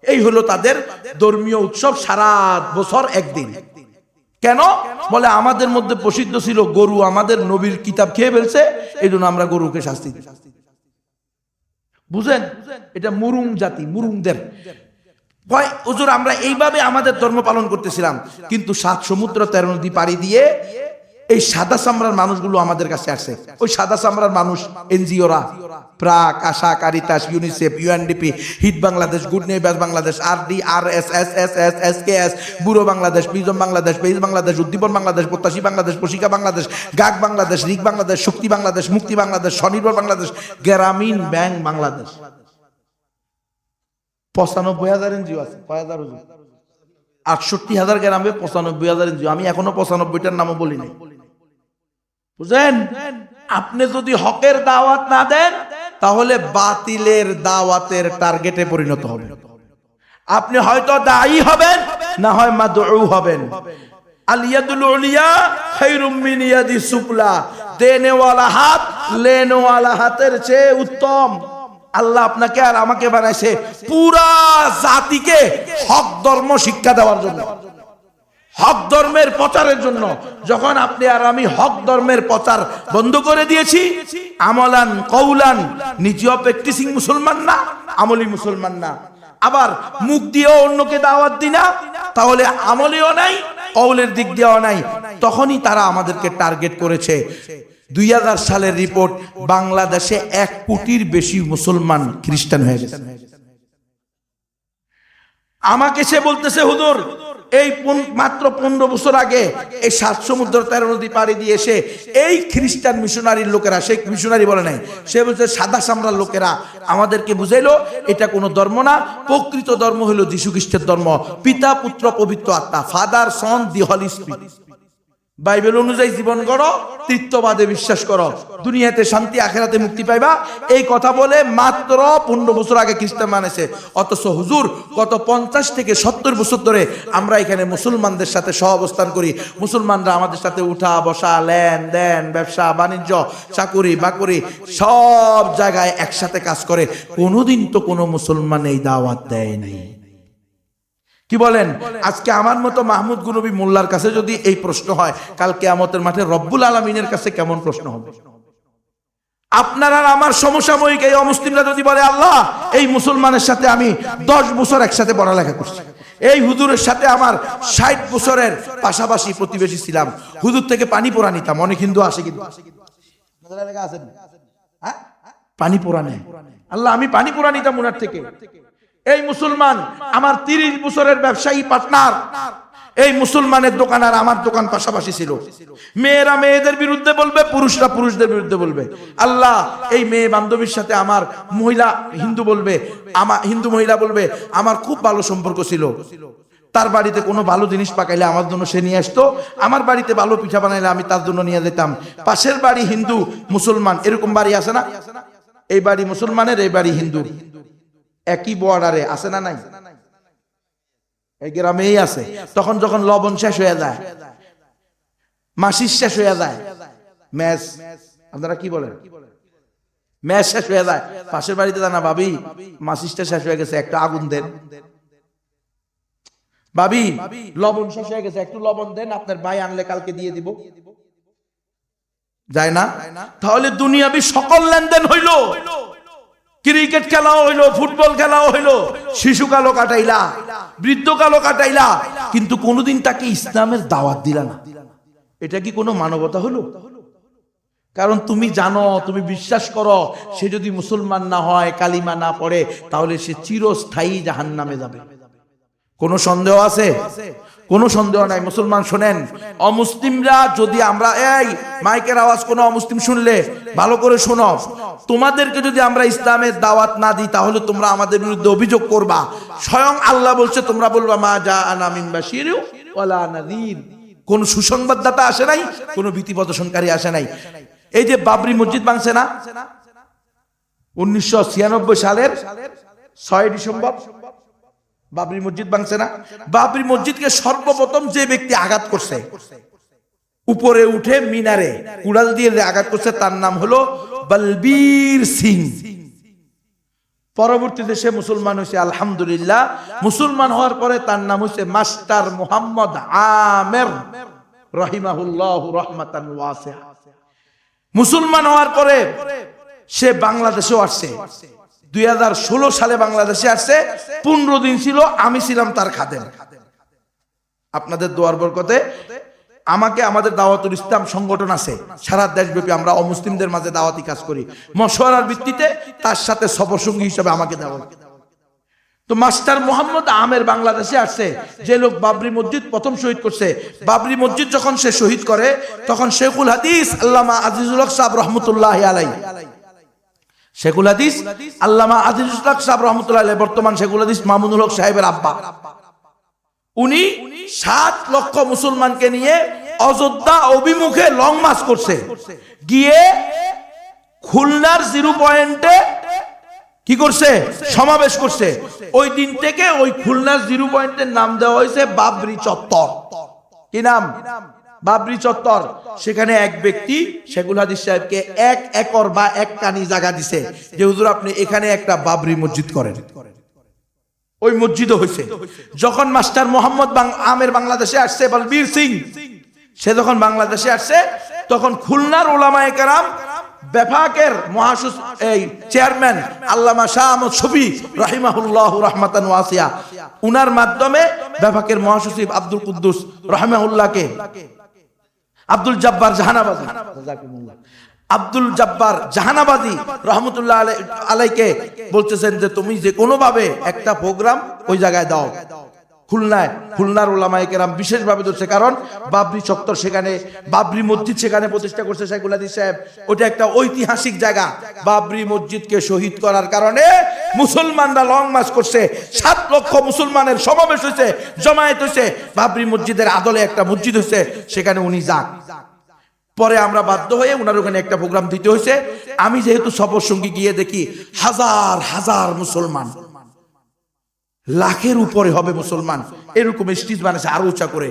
এই হলো তাদের ধর্মীয় উৎসব, সারা বছর একদিন। কেন? বলে আমাদের মধ্যে প্রসিদ্ধ ছিল গরু আমাদের নবীর কিতাব খেয়ে ফেলছে, এই জন্য আমরা গরুকে শাস্তি দিই। বুঝেন? এটা মুরুং জাতি, মুরুংদের হুজুর আমরা এইভাবে আমাদের ধর্ম পালন করতেছিলাম। কিন্তু 7 সমুদ্র 13 নদী পাড়ি দিয়ে এই সাদা চামড়ার মানুষগুলো আমাদের কাছে আসছে। ওই সাদা চামড়ার মানুষ এনজিওরা, BRAC, ASA, Caritas, UNICEF, UNDP, HEED Bangladesh, Good News Bangladesh, RD, RSS, SKS, Bureau Bangladesh, Prism Bangladesh, Page Bangladesh, Uddipan Bangladesh, Prottyashi Bangladesh, Proshika Bangladesh, গাগ Bangladesh, রিক বাংলাদেশ, শক্তি বাংলাদেশ, মুক্তি বাংলাদেশ, স্বনির্ভর বাংলাদেশ, গ্রামীণ ব্যাংক বাংলাদেশ। 95,000 এনজিও আছে। 68,000 গ্রামে 95,000 এনজিও। আমি এখনো 95টার নামও বলি নাই। বুঝেন? আপনি যদি হকের দাওয়াত না দেন, তাহলে বাতিলের দাওয়াতের টার্গেটে পরিণত হবে। আপনি হয়তো দায়ী হবেন, না হয় মাদউ হবেন। আল ইয়াদুল উলিয়া খায়রুম মিন ইয়াদিস সুফলা, দেনে ওয়ালা হাত লেনে ওয়ালা হাতের চেয়ে উত্তম। আল্লাহ আপনাকে আর আমাকে বানাইছে পুরা জাতিকে হক ধর্ম শিক্ষা দেওয়ার জন্য, হক ধর্মের প্রচারের জন্য। যখন আপনি আর আমি হক ধর্মের প্রচার বন্ধ করে দিয়েছি, আমলান কৌলান, নিজেও প্র্যাকটিসিং মুসলমান না, আমলি মুসলমান না, আবার মুখ দিয়েও অন্যকে দাওয়াত দিই না, তাহলে আমলিও নাই, কৌলের দিক দিয়েও নাই। তখনই তারা আমাদেরকে টার্গেট করেছে। 2000 সালের রিপোর্ট, বাংলাদেশে 1 কোটির বেশি মুসলমান খ্রিস্টান হয়ে গেছে। আমাকে সে বলতেছে, হুজুর এই মাত্র 15 বছর আগে এই 7 সমুদ্র 13 নদী পাড়ি দিয়ে এসে এই খ্রিস্টান মিশনারির লোকেরা, সে মিশনারি বলে নাই, সে বলছে সাদা চামড়ার লোকেরা আমাদেরকে বুঝাইলো এটা কোনো ধর্ম না, প্রকৃত ধর্ম হলো যীশু খ্রিস্টের ধর্ম, পিতা পুত্র পবিত্র আত্মা, ফাদার সন দি হলি স্পিরিট। বাইবেল অনুযায়ী জীবন গড়ো, তৃত্ববাদে বিশ্বাস করো, দুনিয়াতে শান্তি, আখেরাতে মুক্তি পাইবা। এই কথা বলে মাত্র 15 বছর আগে খ্রিস্টান মানেছে। অথচ হুজুর গত 50 থেকে 70 বছর ধরে আমরা এখানে মুসলমানদের সাথে সহাবস্থান করি। মুসলমানরা আমাদের সাথে উঠা বসা, লেনদেন, ব্যবসা বাণিজ্য, চাকুরি বাকুরি সব জায়গায় একসাথে কাজ করে। কোনোদিন তো কোনো মুসলমান এই দাওয়াত দেয় নাই। কি বলেন? আজকে আমার মতো মাহমুদ গুনবী মোল্লার কাছে যদি এই প্রশ্ন হয়, কাল কিয়ামতের মাঠে রব্বুল আলামিনের কাছে কেমন প্রশ্ন হবে? আপনারা আমার সমসাময়িক এই অমুসলিমরা যদি বলে, আল্লাহ এই মুসলমানের সাথে আমি 10 বছর একসাথে পড়ালেখা করছি, এই হুজুরের সাথে আমার 60 বছরের পাশাপাশি প্রতিবেশী ছিলাম, হুজুর থেকে পানি পোড়া নিতাম। অনেক হিন্দু আসে কিন্তু পানি পোড়া নেই, আল্লাহ আমি পানি পোড়া নিতাম ওনার থেকে। এই মুসলমান আমার 30 বছরের ব্যবসায়ী পার্টনার, এই মুসলমানের দোকান আর আমার দোকান পাশাপাশি ছিল। মেয়েরা মেয়েদের বিরুদ্ধে বলবে, পুরুষরা পুরুষদের বিরুদ্ধে বলবে। আল্লাহ, এই মেয়ে বান্ধবীর সাথে আমার মহিলা হিন্দু বলবে, আমার হিন্দু মহিলা বলবে আমার খুব ভালো সম্পর্ক ছিল, তার বাড়িতে কোনো ভালো জিনিস পাকাইলে আমার জন্য সে নিয়ে আসতো, আমার বাড়িতে ভালো পিঠা বানাইলে আমি তার জন্য নিয়ে যেতাম। পাশের বাড়ি হিন্দু মুসলমান, এরকম বাড়ি আছে না? এই বাড়ি মুসলমানের, এই বাড়ি হিন্দুর, একই বর্ডারে আছে না নাই? এই গ্রামেই আছে। তখন যখন লবণ শেষ হয়ে যায়, মাসিস শেষ হয়ে যায়, ম্যাচ, আপনারা কি বলেন, ম্যাচ শেষ হয়ে যায়, পাশের বাড়িতে জানা ভাবি মাসিসটা শেষ হয়ে গেছে, একটা আগুন দেন। ভাবি লবণ শেষ হয়ে গেছে, একটু লবণ দেন, আপনার ভাই আনলে কালকে দিয়ে দিব। যায় না? তাহলে দুনিয়াবি সকল লেনদেন হইলো, ক্রিকেট খেলাও হইলো, ফুটবল খেলাও হইলো, শিশুকালও কাটাইলা, বৃদ্ধকালও কাটাইলা, কিন্তু কোনোদিন তাকে ইসলামের দাওয়াত দিলা না। এটা কি কোনো মানবতা হলো? কারণ তুমি জানো, তুমি বিশ্বাস করো, সে যদি মুসলমান না হয়, কালিমা না পড়ে, তাহলে সে চিরস্থায়ী জাহান্নামে যাবে। কোনো সন্দেহ আছে? কোনো সন্দেহ নাই। মুসলমান শোনেন, অমুসলিমরা যদি আমরা, এই মাইকের আওয়াজ কোনো অমুসলিম শুনলে ভালো করে শোনো, তোমাদেরকে যদি আমরা ইসলামের দাওয়াত না দিই, তাহলে তোমরা আমাদের বিরুদ্ধে অভিযোগ করবা। স্বয়ং আল্লাহ বলছে, তোমরা বলবা মা জাআনা মিন বাশিরিন ওয়ালা নাযীর, কোন সুসংবাদদাতা আসে নাই, কোন ভীতি প্রদর্শনকারী আসে নাই। এই যে বাবরি মসজিদ ভাঙছে না 1996 সালের 6 ডিসেম্বর, বাবরি মসজিদ ভাঙছে না? বাবরি মসজিদকে সর্বপ্রথম যে ব্যক্তি আঘাত করছে, উপরে উঠে মিনারে কুড়াল দিয়ে আঘাত করছে, তার নাম হলো বলবীর সিং। পরবর্তীতে সে মুসলমান হয়েছে, আলহামদুলিল্লাহ। মুসলমান হওয়ার পরে তার নাম হচ্ছে মাস্টার মুহাম্মদ আমের রাহিমাহুল্লাহ রাহমাতান ওয়াসিআ। মুসলমান হওয়ার পরে সে বাংলাদেশেও আসছে, 2016 সালে বাংলাদেশে আসছে। 15 দিন ছিল, আমি ছিলাম তার খাদেম। আপনাদের দোয়ার বরকতে আমাকে, আমাদের দাওয়াতুল ইসলাম সংগঠন আছে সারা দেশব্যাপী, আমরা অমুসলিমদের মাঝে দাওয়াতি কাজ করি, মশওয়ারার ভিত্তিতে তার সাথে সফরসঙ্গী হিসেবে আমাকে দেওয়া। তো মাস্টার মোহাম্মদ আমের বাংলাদেশে আসছে, যে লোক বাবরি মসজিদ প্রথম শহীদ করছে। বাবরি মসজিদ যখন সে শহীদ করে, তখন শেখুল হাদিস আল্লামা আজিজুল হক সাহেব রহমতুল্লাহি আলাইহি, শেখুল হাদিস আল্লামা আজিজুল হক সাহেব রহমতুল্লাহি আলাইহি, বর্তমান শেখুল হাদিস মামুনুল হক সাহেবের আব্বা, উনি 7 লক্ষ মুসলমানকে নিয়ে অযোধ্যা অভিমুখে লং মার্চ করছে, গিয়ে খুলনার 0 পয়েন্টে কি করছে, সমাবেশ করছে। ওই দিন থেকে ওই খুলনার 0 পয়েন্টের নাম দেওয়া হয়েছে বাবরি চত্বর। কি নাম? বাবরি চত্বর। সেখানে এক ব্যক্তি শেখুল হাদিস সাহেবকে 1 একর বা 1 কানি জায়গা দিছে, যে হুজুর আপনি এখানে একটা বাবরি মসজিদ করেন। ওই মসজিদও হয়েছে। যখন মাস্টার মোহাম্মদ আমের বাংলাদেশে আসছে, বলবীর সিং সে যখন বাংলাদেশে আসছে, তখন খুলনার উলামায়ে কেরাম, বেফাকের মহাসচিব, এই চেয়ারম্যান আল্লামা শাহ আহমদ শফি রাহিমাহুল্লাহ রাহমাতান ওয়াসিআ, উনার মাধ্যমে বেফাকের মহাসচিব আব্দুল কুদ্দুস রাহিমাহুল্লাহকে আব্দুল জব্বার জাহানাবাদী, আব্দুল জব্বার জাহানাবাদী রহমতুল্লাহ আলাইকে বলতেছেন যে তুমি যে কোনো ভাবে একটা প্রোগ্রাম ওই জায়গায় দাও। খুলনায়, খুলনার উলামায়ে কেরাম বিশেষভাবে ধরছে, কারণ বাবরি চত্বর সেখানে, বাবরি মসজিদ সেখানে প্রতিষ্ঠা করছে শেখুল হাদিস সাহেব। ওটা একটা ঐতিহাসিক জায়গা। বাবরি মসজিদকে শহীদ করার কারণে মুসলমানরা লং মার্চ করছে, 7 লক্ষ মুসলমানের সমাবেশ হয়েছে, জমায়েত হয়েছে, বাবরি মসজিদের আদলে একটা মসজিদ হয়েছে, সেখানে উনি যান। পরে আমরা বাধ্য হয়ে ওনার ওখানে একটা প্রোগ্রাম দিতে হয়েছে। আমি যেহেতু সফর সঙ্গী, গিয়ে দেখি হাজার হাজার মুসলমান, লাখের উপরে হবে মুসলমান, এরকম স্টেজ বানাচ্ছে আরো উঁচা করে।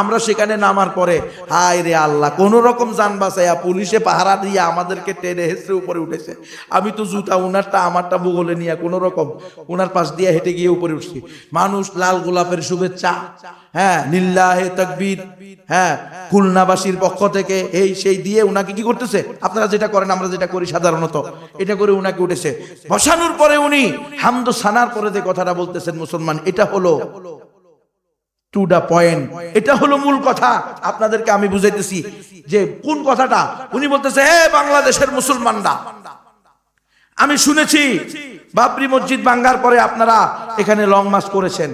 আমরা সেখানে নামার পরে হায় রে আল্লাহ, কোন রকম যান বাঁচাইয়া পুলিশে পাহারা দিয়ে আমাদেরকে টেনে হেসড়ে উপরে উঠেছে। আমি তো জুতা উনারটা আমারটা বগলে নিয়ে কোন রকম উনার পাশ দিয়ে হেঁটে গিয়ে উপরে উঠছি। মানুষ লাল গোলাপের শুভেচ্ছা, হ্যাঁ লিল্লাহে তাকবীর, হ্যাঁ খুলনাবাসীর পক্ষ থেকে এই সেই দিয়ে উনাকে কি করতেছে, আপনারা যেটা করেন আমরা যেটা করি সাধারণত, এটা করে উনাকে উঠেছে। বসানোর পরে উনি হামদ সানার পরে যে কথাটা বলতেছেন মুসলমান, এটা হলো টু দা পয়েন্ট, এটা হলো মূল কথা। আপনাদেরকে আমি বুঝাইতেছি যে কোন কথাটা। উনি বলতেছে, হে বাংলাদেশের মুসলমানরা, আমি শুনেছি বাবরি মসজিদ ভাঙ্গার পরে আপনারা এখানে লং মার্চ করেছেন,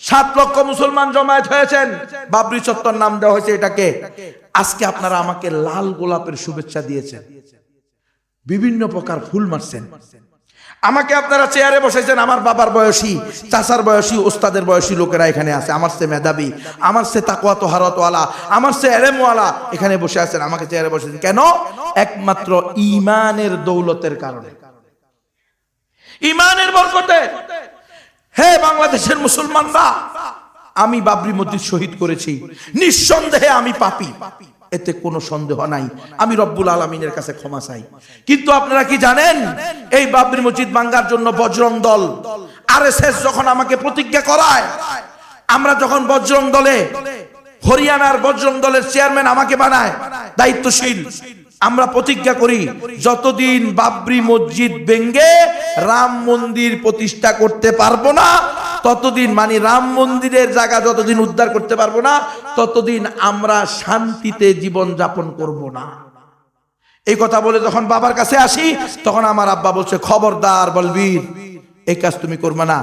7 লক্ষ মুসলমান জমায়েত হয়েছেন, বাবরি চত্বর নাম দেওয়া হয়েছে এটাকে। আজকে আপনারা আমাকে লাল গোলাপের শুভেচ্ছা দিয়েছেন, বিভিন্ন প্রকার ফুল মারছেন, আমাকে আপনারা চেয়ারে বসাইছেন। আমার বাবার বয়সী, চাচার বয়সী, ওস্তাদের বয়সী লোকেরা এখানে আছে, আমার সে মেধাবী, আমার সে তাকওয়া তহারতওয়ালা, আমার সে এলেমওয়ালা এখানে বসে আছেন, আমাকে চেয়ারে বসেছেন কেন? একমাত্র ঈমানের দৌলতের কারণে, ঈমানের বরকতে। হে বাংলাদেশের মুসলমানরা, আমি বাবরি মসজিদ শহীদ করেছি, নিঃসন্দেহে আমি পাপী, এতে কোনো সন্দেহ নাই, আমি রব্বুল আলামিনের কাছে ক্ষমা চাই। কিন্তু আপনারা কি জানেন, এই বাবরি মসজিদ ভাঙ্গার জন্য বজরং দল, আরএসএস যখন আমাকে প্রতিজ্ঞা করায়, আমরা যখন বজরং দলে, হরিয়ানার বজরং দলের চেয়ারম্যান আমাকে বানায় দায়িত্বশীল, আমরা প্রতিজ্ঞা করি যতদিন বাবরি মসজিদ ভেঙে রাম মন্দির প্রতিষ্ঠা করতে পারবো না, ততদিন, মানে রাম মন্দিরের জায়গা যতদিন উদ্ধার করতে পারবো না, ততদিন আমরা শান্তিতে জীবন যাপন করব না। এই কথা বলে যখন বাবার কাছে আসি, তখন আমার আব্বা বলছে, খবরদার বলবীর, এই কাজ তুমি করবে না।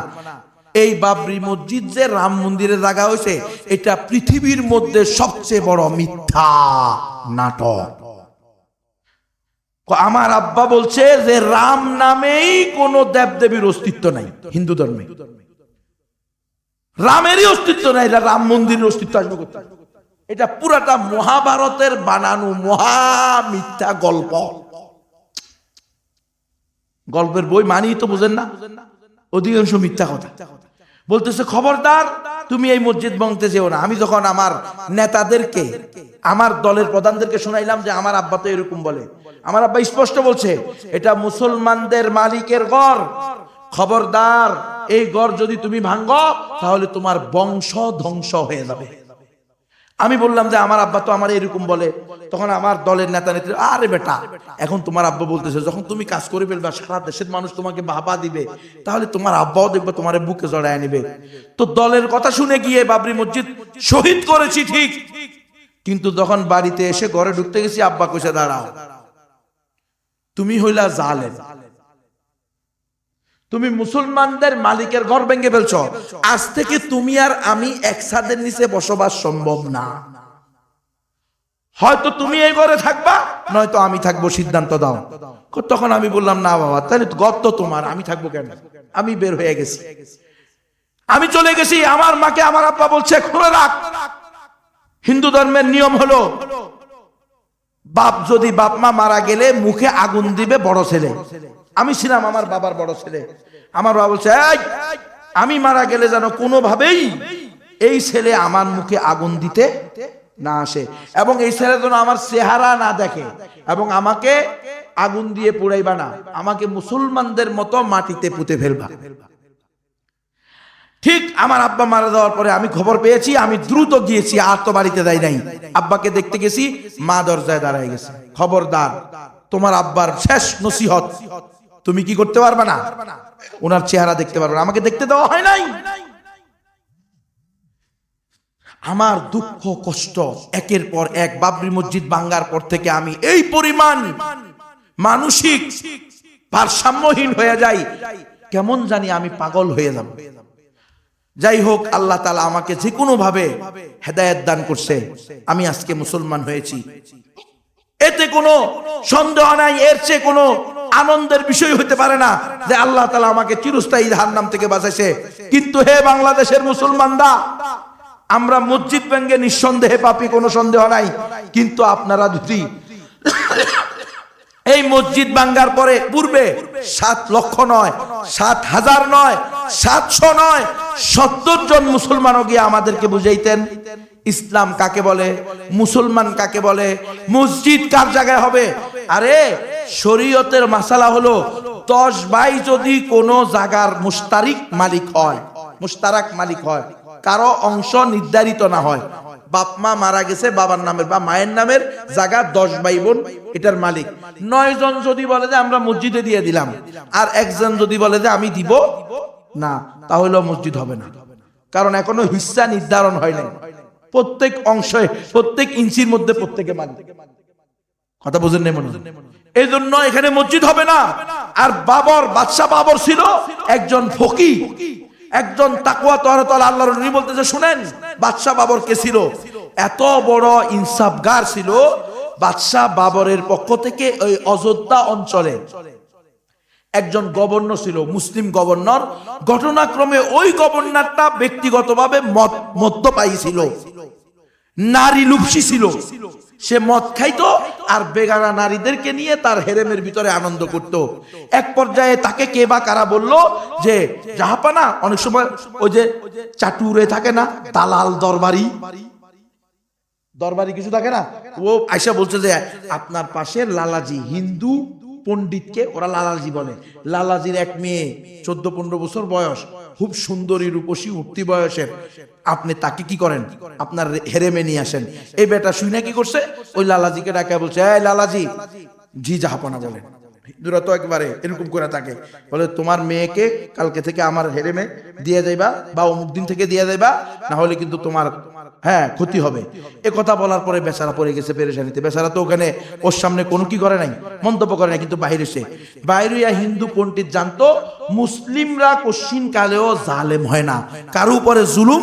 এই বাবরি মসজিদ যে রাম মন্দিরের জায়গা হয়েছে, এটা পৃথিবীর মধ্যে সবচেয়ে বড় মিথ্যা নাটক। আমার আব্বা বলছে যে রাম নামেই কোন দেবদেবীর অস্তিত্ব নাই হিন্দু ধর্মে, রামেরই অস্তিত্ব নাই, এটা রাম মন্দিরের অস্তিত্ব আসবে কোথায়? এটা পুরাটা মহাভারতের বানানো মহা মিথ্যা গল্প, গল্পের বই মানেই তো বুঝেন না, অধিকাংশ মিথ্যা কথা। বলতেছে খবরদার তুমি এই মসজিদ ভাঙতে যেও না। আমি যখন আমার নেতাদেরকে, আমার দলের প্রধানদেরকে শোনাইলাম যে আমার আব্বা তো এরকম বলে, আমার আব্বা স্পষ্ট বলছে এটা মুসলমানদের মালিকের ঘর, খবরদার এই ঘর যদি তুমি ভাঙো তাহলে তোমার বংশ ধ্বংস হয়ে যাবে। আমি বললাম যে আমার আব্বা তো আমার এরকম বলে। তখন আমার দলের নেতা নেত্রী, আরে বেটা, এখন তোমার আব্বা বলতেছে, যখন তুমি কাজ করে ফেলবা, সারা দেশের মানুষ তোমাকে বাহবা দিবে, তাহলে তোমার আব্বাও দেখবে তোমার বুকে জড়ায় নিবে। তো দলের কথা শুনে গিয়ে বাবরি মসজিদ শহীদ করেছি ঠিক, কিন্তু যখন বাড়িতে এসে ঘরে ঢুকতে গেছি, আব্বা কইছে দাঁড়াও, তুমি হইলা জালেম, তুমি মুসলমানদের মালিকের ঘর ভেঙে ফেলছ, আজ থেকে তুমি আর আমি এক ছাদের নিচে বসবাস সম্ভব না, হয়তো তুমি এই ঘরে থাকবা, নয়তো আমি থাকবো, সিদ্ধান্ত দাও। তখন আমি বললাম, না বাবা, তাহলে ঘর তো তোমার, আমি থাকবো কেন? আমি বের হয়ে গেছি, আমি চলে গেছি। আমার মাকে আমার আব্বা বলছে, খুলে রাখ। হিন্দু ধর্মের নিয়ম হলো, বাপ যদি বাপ মা মারা গেলে মুখে আগুন দিবে বড় ছেলে। আমি ছিলাম আমার বাবার বড় ছেলে। আমার বাবা বলছে, আমি মারা গেলে যেন কোনোভাবেই এই ছেলে আমার মুখে আগুন দিতে না আসে, এবং এই ছেলে যেন আমার চেহারা না দেখে, এবং আমাকে আগুন দিয়ে পুড়াইবা না, আমাকে মুসলমানদের মতো মাটিতে পুঁতে ফেলবা। ঠিক আমার আব্বা মারা যাওয়ার পরে আমি খবর পেয়েছি, আমি দ্রুত গিয়েছি, আর তো বাড়িতে যাই নাই, আব্বাকে দেখতে গেছি, মা দরজায় দাঁড়ায় গেছে। খবরদার, তোমার আব্বার শেষ নসিহত তুমি কি করতে পারবে না, ওনার চেহারা দেখতে পারবে না, আমাকে দেখতে দেওয়া হয় নাই। আমার দুঃখ কষ্ট একের পর এক, বাবরি মসজিদ ভাঙ্গার পর থেকে আমি এই পরিমাণ মানসিক ভারসাম্যহীন হয়ে যাই, কেমন জানি আমি পাগল হয়ে যাব। যাই হোক, আল্লাহ তাআলা আমাকে যে কোনো ভাবে হেদায়েত দান করছে, আমি আজকে মুসলমান হয়েছি, এতে কোনো সন্দেহ নাই। এর চেয়ে কোনো আনন্দের বিষয় হতে পারে না যে আল্লাহ তাআলা আমাকে চিরস্থায়ী জাহান্নাম থেকে বাঁচাইছে। কিন্তু হে বাংলাদেশের মুসলমানরা, আমরা মসজিদ ভেঙে নিঃসন্দেহে পাপী, কোনো সন্দেহ নাই। কিন্তু আপনারা যদি এই মসজিদ ভাঙ্গার পরে পূর্বে 7 লক্ষ নয়, 7,000 নয়, 700 নয়, 70 জন মুসলমানও গিয়ে আমাদেরকে বুঝাইতেন ইসলাম কাকে বলে, মুসলমান কাকে বলে, মসজিদ কার জায়গায় হবে। আরে শরীয়তের মাসালা হলো 10 ভাই যদি কোনো জায়গার মুশতারিক মালিক হয়, মুশতারাক মালিক হয়, কারো অংশ নির্ধারিত না হয়, বাপ মা মারা গেছে, বাবার নামের বা মায়ের নামের জায়গা 10 ভাই বোন এটার মালিক, 9 জন যদি বলে যে আমরা মসজিদে দিয়ে দিলাম, আর একজন যদি বলে যে আমি দিব না, তাহলে মসজিদ হবে না, কারণ এখনো হিস্সা নির্ধারণ হয় নাই। প্রত্যেক অংশে, প্রত্যেক ইঞ্চির মধ্যে প্রত্যেকে মালিক। কথা বুঝেন না মনে হয়? এই জন্য এখানে মসজিদ হবে না। আর বাদশাহ বাবর ছিল একজন ফকিহ, একজন তাকওয়া তহরাতওয়ালা আল্লাহর নবী বলতেছে শুনেন বাদশাহ বাবর কে ছিল, এত বড় ইনসাফগার ছিল। বাদশাহ বাবরের পক্ষ থেকে ওই অযোধ্যা অঞ্চলে একজন গভর্নর ছিল, মুসলিম গভর্নর। ঘটনাক্রমে ওই গভর্নরটা ব্যক্তিগতভাবে মদ্যপায়ী ছিল, নারী লুপসী ছিল। সে মদ খাইতো আর বেগানা নারীদেরকে নিয়ে তার হেরেমের ভিতরে আনন্দ করত। এক পর্যায়ে তাকে কে বা কারা বলল যে জাহাপানা, অনেক সময় ওই যে চাটুরে থাকে না, দালাল দরবারি কিছু থাকে না, ও আয়সা বলছে যে আপনার পাশে লালাজি, হিন্দু পণ্ডিতকে ওরা লালাজি বলে, লালাজির এক মেয়ে 14-15 বছর বয়স, খুব সুন্দরী রূপসী উঠতি বয়সের, আপনি তাকে কি করেন, আপনার হেরেমে নিয়ে আসেন। এই বেটা শুই না কি করছে, ওই লালাজিকে ডাকা বলছে, এই লালাজি, জি জাহাপনা বলেন। হিন্দুরা তো একবারে এরকম করে থাকে, বলে তোমার মেয়েকে কালকে থেকে আমার হেরেমে দিয়ে যাইবা বা অমুক দিন থেকে দিয়ে যাইবা, না হলে কিন্তু তোমার ক্ষতি হবে। এ কথা বলার পরে বেচারা পড়ে গেছে পেরেশানিতে। বেচারা তো ওখানে ওর সামনে কোনো কি করে নাই, মন্তব্য করে নাই, কিন্তু বাইরে হিন্দু পণ্ডিত জানতো মুসলিমরা কোশ্চিন কালেও জালেম হয় না, কারো উপরে জুলুম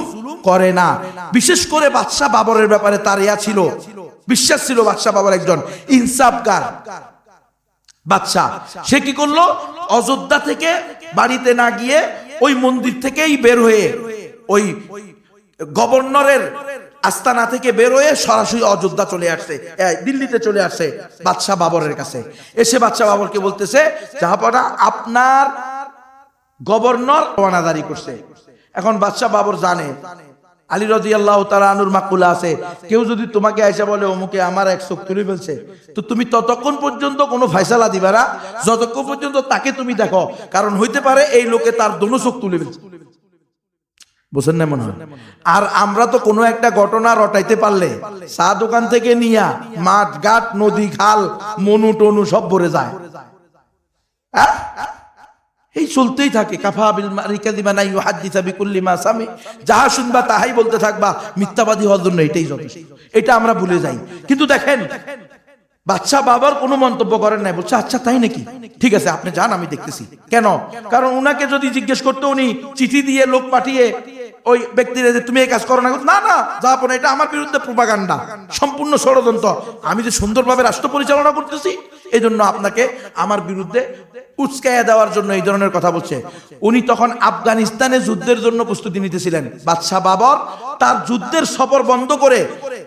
করে না। বিশেষ করে বাদশাহ বাবরের ব্যাপারে তার ছিল, বিশ্বাস ছিল। বাদশাহ বাবর একজন ইনসাফগার বাদশাহ। সে কি করলো, অযোধ্যা থেকে বাড়িতে না গিয়ে ওই মন্দির থেকেই বের হয়ে ওই গভর্নরের আস্তানা থেকে বের হয়ে সরাসরি অযোধ্যা চলে আসছে, দিল্লিতে চলে আসছে বাদশাহ বাবরের কাছে। এসে বাদশাহ বাবরকে বলতেছে, জাহাপনা আপনার গভর্নর ওয়ানাদারি করছে। এখন বাদশাহ বাবর জানে আলী রাদিয়াল্লাহু তাআলা আনহুর মাকুলা আছে, কেউ যদি তোমাকে আইসা বলে অমুকে আমার এক চোখ তুলে ফেলছে, তো তুমি ততক্ষণ পর্যন্ত কোনো ফয়সালা দিবা না যতক্ষণ পর্যন্ত তাকে তুমি দেখো, কারণ হইতে পারে এই লোকে তার দোনো চোখ তুলে ফেলছে। বুঝেন না মনে হয়? আর আমরা তো কোনো একটা ঘটনা রটাইতে পারলে চা দোকান থেকে নিয়া মাঠ ঘাট নদী খাল মনু টনু সব ভরে যায়, এই চলতেই থাকে। কাফা বিল মারি কাযিবা না ইউহাদ্দিসা বিকুল্লি মা সামি, যাহা শুনবা তাহাই বলতে থাকবা, মিথ্যাবাদী হওয়ার জন্য এটাই যথেষ্ট। এটা আমরা ভুলে যাই। কিন্তু দেখেন বাদশাহ বাবার কোনো মন্তব্য করেন নাই, বলছে আচ্ছা তাই নাকি, ঠিক আছে আপনি যান, আমি দেখতেছি। কেন? কারণ উনাকে যদি জিজ্ঞেস করতে, উনি চিঠি দিয়ে লোক পাঠিয়ে ওই ব্যক্তিরা যে তুমি এই কাজ করো না, না জাহাপনা এটা আমার বিরুদ্ধে প্রোপাগান্ডা, সম্পূর্ণ ষড়যন্ত্র, আমি যে সুন্দরভাবে রাষ্ট্র পরিচালনা করতেছি এই জন্য আপনাকে আমার বিরুদ্ধে উস্কাইয়া দেওয়ার জন্য এই ধরনের কথা বলছে। উনি তখন আফগানিস্তানে যুদ্ধের জন্য প্রস্তুতি নিতেছিলেন। বাদশাহ বাবর তার যুদ্ধের সফর বন্ধ করে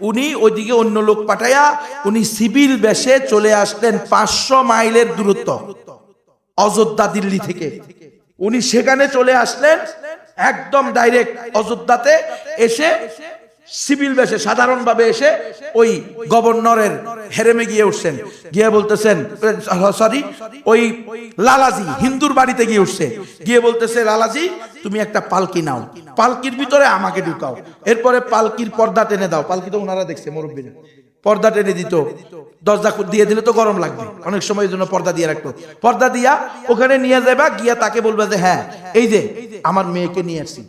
উনি ওইদিকে অন্য লোক পাঠাইয়া উনি সিভিল বেশে চলে আসলেন 500 মাইলের দূরত্ব অযোধ্যা দিল্লি থেকে। উনি সেখানে চলে আসলেন একদম ডাইরেক্ট অযোধ্যাতে এসে সিভিল বেশে সাধারণভাবে এসে ওই গভর্নরের হেরেমে গিয়ে উঠছেন, গিয়ে বলতেছেন সরি ওই লালাজি হিন্দুর বাড়িতে গিয়ে উঠছে, গিয়ে বলতেছে লালাজি তুমি একটা পালকি নাও, পালকির ভিতরে আমাকে ঢুকাও, এরপরে পালকির পর্দা টেনে দাও। পালকি তো ওনারা দেখছে মুরব্বীরা, পর্দা টেনে দিত, দরজা দিয়ে দিলে তো গরম লাগবে, অনেক সময় এই জন্য পর্দা দিয়ে রাখতো। পর্দা দিয়া ওখানে নিয়ে যাবা, গিয়া তাকে বলবে যে হ্যাঁ এই যে আমার মেয়েকে নিয়ে আসছি।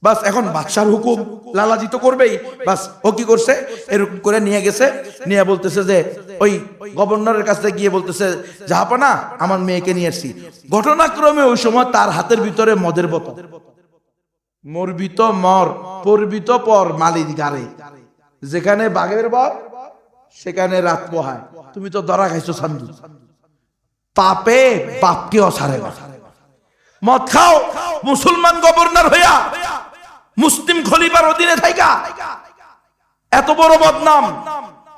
বাস এখন বাদশার হুকুম, লালাজি তো করবেই। বাস ও কি করছে, এরকম করে নিয়ে গেছে, নিয়ে বলতেছে যে ওই গভর্নরের কাছে গিয়ে বলতেছে জাহাপনা আমার মেয়েকে নিয়ে আসছি। ঘটনাক্রমে ওই সময় তার হাতের ভিতরে মদের বোতল, মরবি তো মর পরবি তো পর মালির গারে, যেখানে বাঘের বর সেখানে রাত পোহায়, তুমি তো ধরা খাইছো সান্দু, পাপে বাপকে অসারে না। মদ খাও, মুসলমান গভর্নর হইয়া মুসলিম খলিফার অধীনে থাইকা এত বড় বদনাম।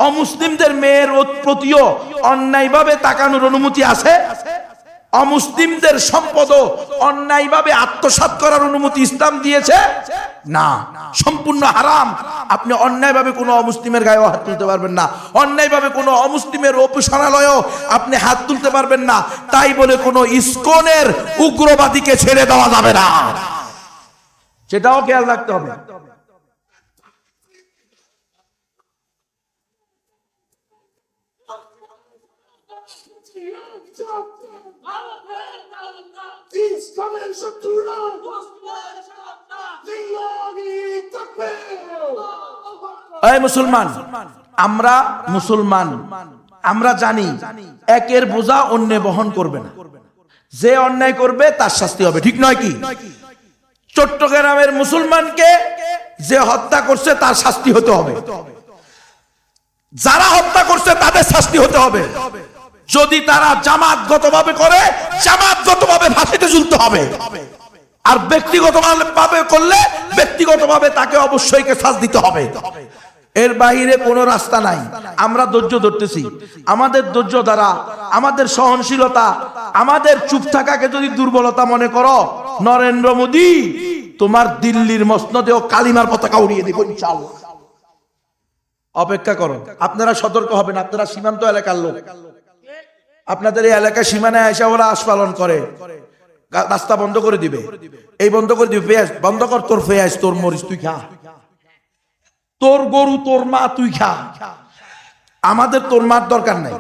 অমুসলিমদের মেয়ের প্রতিও অন্যায়ভাবে তাকানোর অনুমতি আছে? অমুসলিমদের সম্পদও অন্যায়ভাবে আত্মসাৎ করার অনুমতি ইসলাম দিয়েছে? না, সম্পূর্ণ হারাম। আপনি অন্যায়ভাবে কোনো অমুসলিমের গায়েও হাত তুলতে পারবেন না, অন্যায়ভাবে কোনো অমুসলিমের উপাসনালয়েও আপনি হাত তুলতে পারবেন না। তাই বলে কোনো ইসকনের উগ্রবাদীকে ছেড়ে দেওয়া যাবে না, সেটাও খেয়াল রাখতে হবে। এই মুসলমান, আমরা মুসলমান, আমরা জানি একের বোঝা অন্য বহন করবে না, যে অন্যায় করবে তার শাস্তি হবে, ঠিক নয় কি? চট্টগ্রামের মুসলমানকে যে হত্যা করছে তার শাস্তি হতে হবে, যারা হত্যা করছে তাদের শাস্তি হতে হবে। যদি তারা জামাতগতভাবে করে, জামাতগতভাবে ফাঁসিতে ঝুলতে হবে, আর ব্যক্তিগতভাবে করলে ব্যক্তিগতভাবে তাকে অবশ্যই কেসাস দিতে হবে। এর বাইরে কোনো রাস্তা নাই। আমরা ধৈর্য ধরতেছি, আমাদের ধৈর্য দ্বারা, আমাদের সহনশীলতা, আমাদের চুপ থাকাকে যদি দুর্বলতা মনে করো, নরেন্দ্র মোদী তোমার দিল্লির মসনদেও কালিমার পতাকা উড়িয়ে দিব ইনশাআল্লাহ। অপেক্ষা করো, আপনারা সতর্ক হবেন। আপনারা সীমান্ত এলাকার লোক, আপনাদের এই এলাকায় সীমানায় এসে ওরা আস্ফালন করে, রাস্তা বন্ধ করে দিবে, এই বন্ধ করে দিবে, পেঁয়াজ বন্ধ কর, তোর পেঁয়াজ তোর মরিচ তুই খা, তোর গরু তোর মা তুই খা। আমাদের তোর মার দরকার নাই,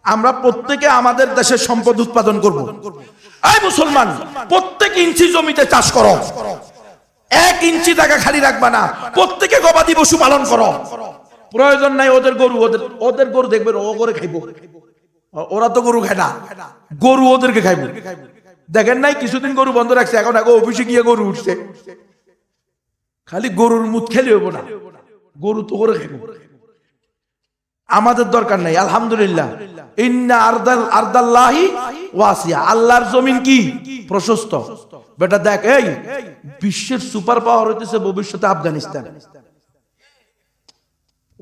আমরা প্রত্যেকে আমাদের দেশের সম্পদ উৎপাদন করব। এই মুসলমান, প্রত্যেক ইঞ্চি জমিতে চাষ করো, 1 ইঞ্চি টাকা খালি রাখবা না, প্রত্যেকে গবাদি পশু পালন করো। প্রয়োজন নাই ওদের গরু, ওদের গরু দেখবেন ও করে খাইবো, ওরা তো গরু খায় না, গরু ওদেরকে খাইবো। দেখেন নাই কিছুদিন গরু বন্ধ রাখছে, এখন আগে অফিসে গিয়ে গরু উঠছে। খালি গরুর মুখ খেলে হবো না, গরু তো করে খাইবো। আমাদের দরকার নাই, আলহামদুলিল্লাহ। ইন্না আরদাল্লাহি ওয়াসিয়া, আল্লাহর জমিন কি প্রশস্ত। বেটা দেখ, এই বিশ্বের সুপার পাওয়ার হইতেছে ভবিষ্যতে আফগানিস্তান।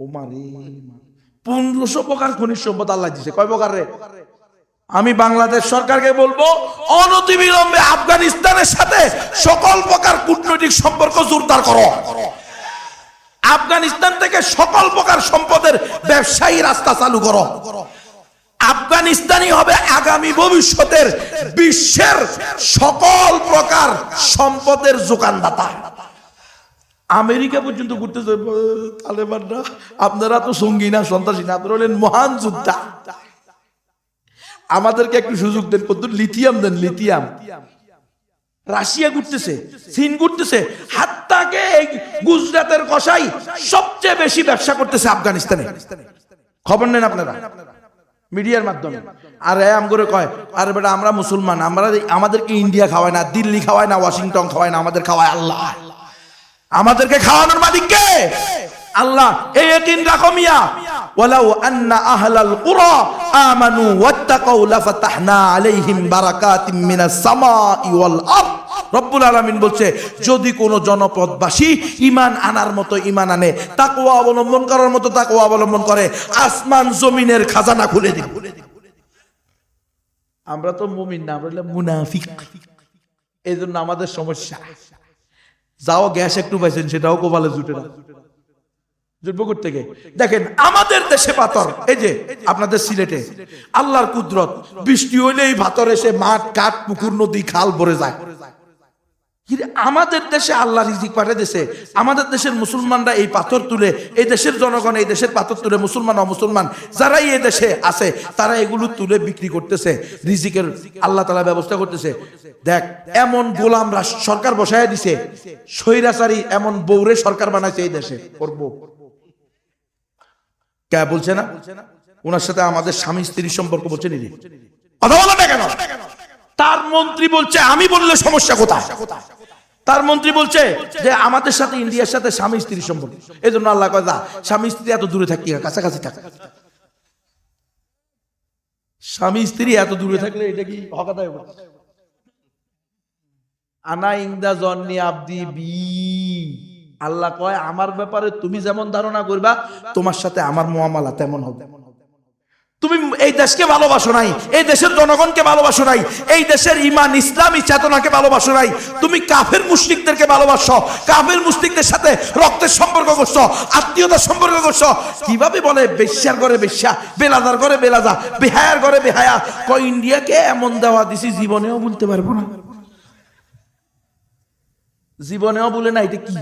ও মানে 1500 প্রকার খনিজ সম্পদ আল্লাহ দিছে। কয় প্রকার রে? আমি বাংলাদেশ সরকারকে বলবো, অনতিবিলম্বে আফগানিস্তানের সাথে সকল প্রকার কূটনৈতিক সম্পর্ক জোরদার করো। আফগানিস্তান থেকে সকল প্রকার সম্পদের ব্যবসায়ী রাস্তা চালু করো। আফগানিস্তানই হবে আগামী ভবিষ্যতের বিশ্বের সকল প্রকার সম্পদের যোগানদাতা। আমেরিকা পর্যন্ত ঘুরতেছে তালেবানরা। আপনারা তো সঙ্গী না, সন্ত্রাসী না, আপনারা হলেন মহান যোদ্ধা। আমাদেরকে একটু সুযোগ দেন, কত লিথিয়াম দেন, লিথিয়াম। রাশিয়া ঘুরতেছে, চীন ঘুরতেছে, হাত্তাকে এই গুজরাটের কসাই সবচেয়ে বেশি ব্যবসা করতেছে আফগানিস্তানে। খবর নেন আপনারা মিডিয়ার মাধ্যমে। আর আম করে কয়, আরে বেটা আমরা মুসলমান, আমাদেরকে ইন্ডিয়া খাওয়ায় না, দিল্লি খাওয়ায় না, ওয়াশিংটন খাওয়ায় না, আমাদের খাওয়ায় আল্লাহ। আমাদেরকে খাওয়ানোর মালিক কে? আল্লাহ। এই ইয়াকিন রাখো মিয়া, ওয়ালাউ আন্না আহলাল কুরা আমানু ওয়াত্তাকাউ লাফাতাহনা আলাইহিম বারাকাতিম মিনাস সামাই ওয়াল আরদ। রব্বুল আলামিন বলছে, যদি কোন জনপদবাসী ঈমান আনার মতো ঈমান আনে, তাকওয়া অবলম্বন করার মতো তাকওয়া অবলম্বন করে, আসমান জমিনের খাজানা খুলে দিব। আমরা তো মুমিন না, আমরা হলাম মুনাফিক। এইজন্য আমাদের সমস্যা। যাও গ্যাস একটু পাইছেন, সেটাও কোবালে জুটে না, জুটবো করতে গিয়ে। দেখেন আমাদের দেশে পাথর, এই যে আপনাদের সিলেটে আল্লাহর কুদরত, বৃষ্টি হইলেই পাথর এসে মাঠ কাঠ পুকুর নদী খাল ভরে যায়। আমাদের দেশে আল্লাহ রিজিক পাঠিয়ে দিয়েছে, আমাদের দেশের মুসলমানরা এই পাথর তুলে, এই দেশের জনগণ এই দেশের পাথর তুলে, মুসলমান অমুসলমান যারাই এই দেশে আছে তারা এগুলো তুলে বিক্রি করতেছে, রিজিকের আল্লাহ তাআলা ব্যবস্থা করতেছে। দেখ, এমন গোলাম সরকার বসায় দিছে, স্বৈরাচারী এমন বৌরে সরকার বানাইছে এই দেশে। করব কে বলছে না? ওনার সাথে আমাদের স্বামী স্ত্রীর সম্পর্ক বলছে নি, কথা বলো না কেন? তার মন্ত্রী বলছে, আমি বললে সমস্যা কোথায়? তার মন্ত্রী বলছে যে আমাদের সাথে ইন্ডিয়ার সাথে স্বামী স্ত্রীর সম্পর্ক। এই জন্য আল্লাহ কয়, স্বামী স্ত্রী এত দূরে থাকি, কাছাকাছি থাক। স্বামী স্ত্রী এত দূরে থাকলে এটা কি হকাদায়? আনা ইংদা জন্নি আব্দি বি। আল্লাহ কয়, আমার ব্যাপারে তুমি যেমন ধারণা করবা, তোমার সাথে আমার মুআমালা তেমন হবে। তুমি এই দেশকে ভালোবাসো নাই, এই দেশের জনগণকে ভালোবাসো নাই, এই দেশের ঈমান ইসলামী চেতনাকে ভালোবাসো নাই, তুমি কাফের মুশরিকদেরকে ভালোবাসো, কাফের মুশরিকদের সাথে রক্তের সম্পর্ক করছো, আত্মীয়তার সম্পর্ক করছো। কিভাবে বলে, বেশ্যার ঘরে বেশ্যা, বেলাদার ঘরে বেলাদা, বেহায়ার ঘরে বেহায়া। কয় ইন্ডিয়াকে এমন দেওয়া দিছি জীবনেও বলতে পারবো না, জীবনেও বলে না এটা কি।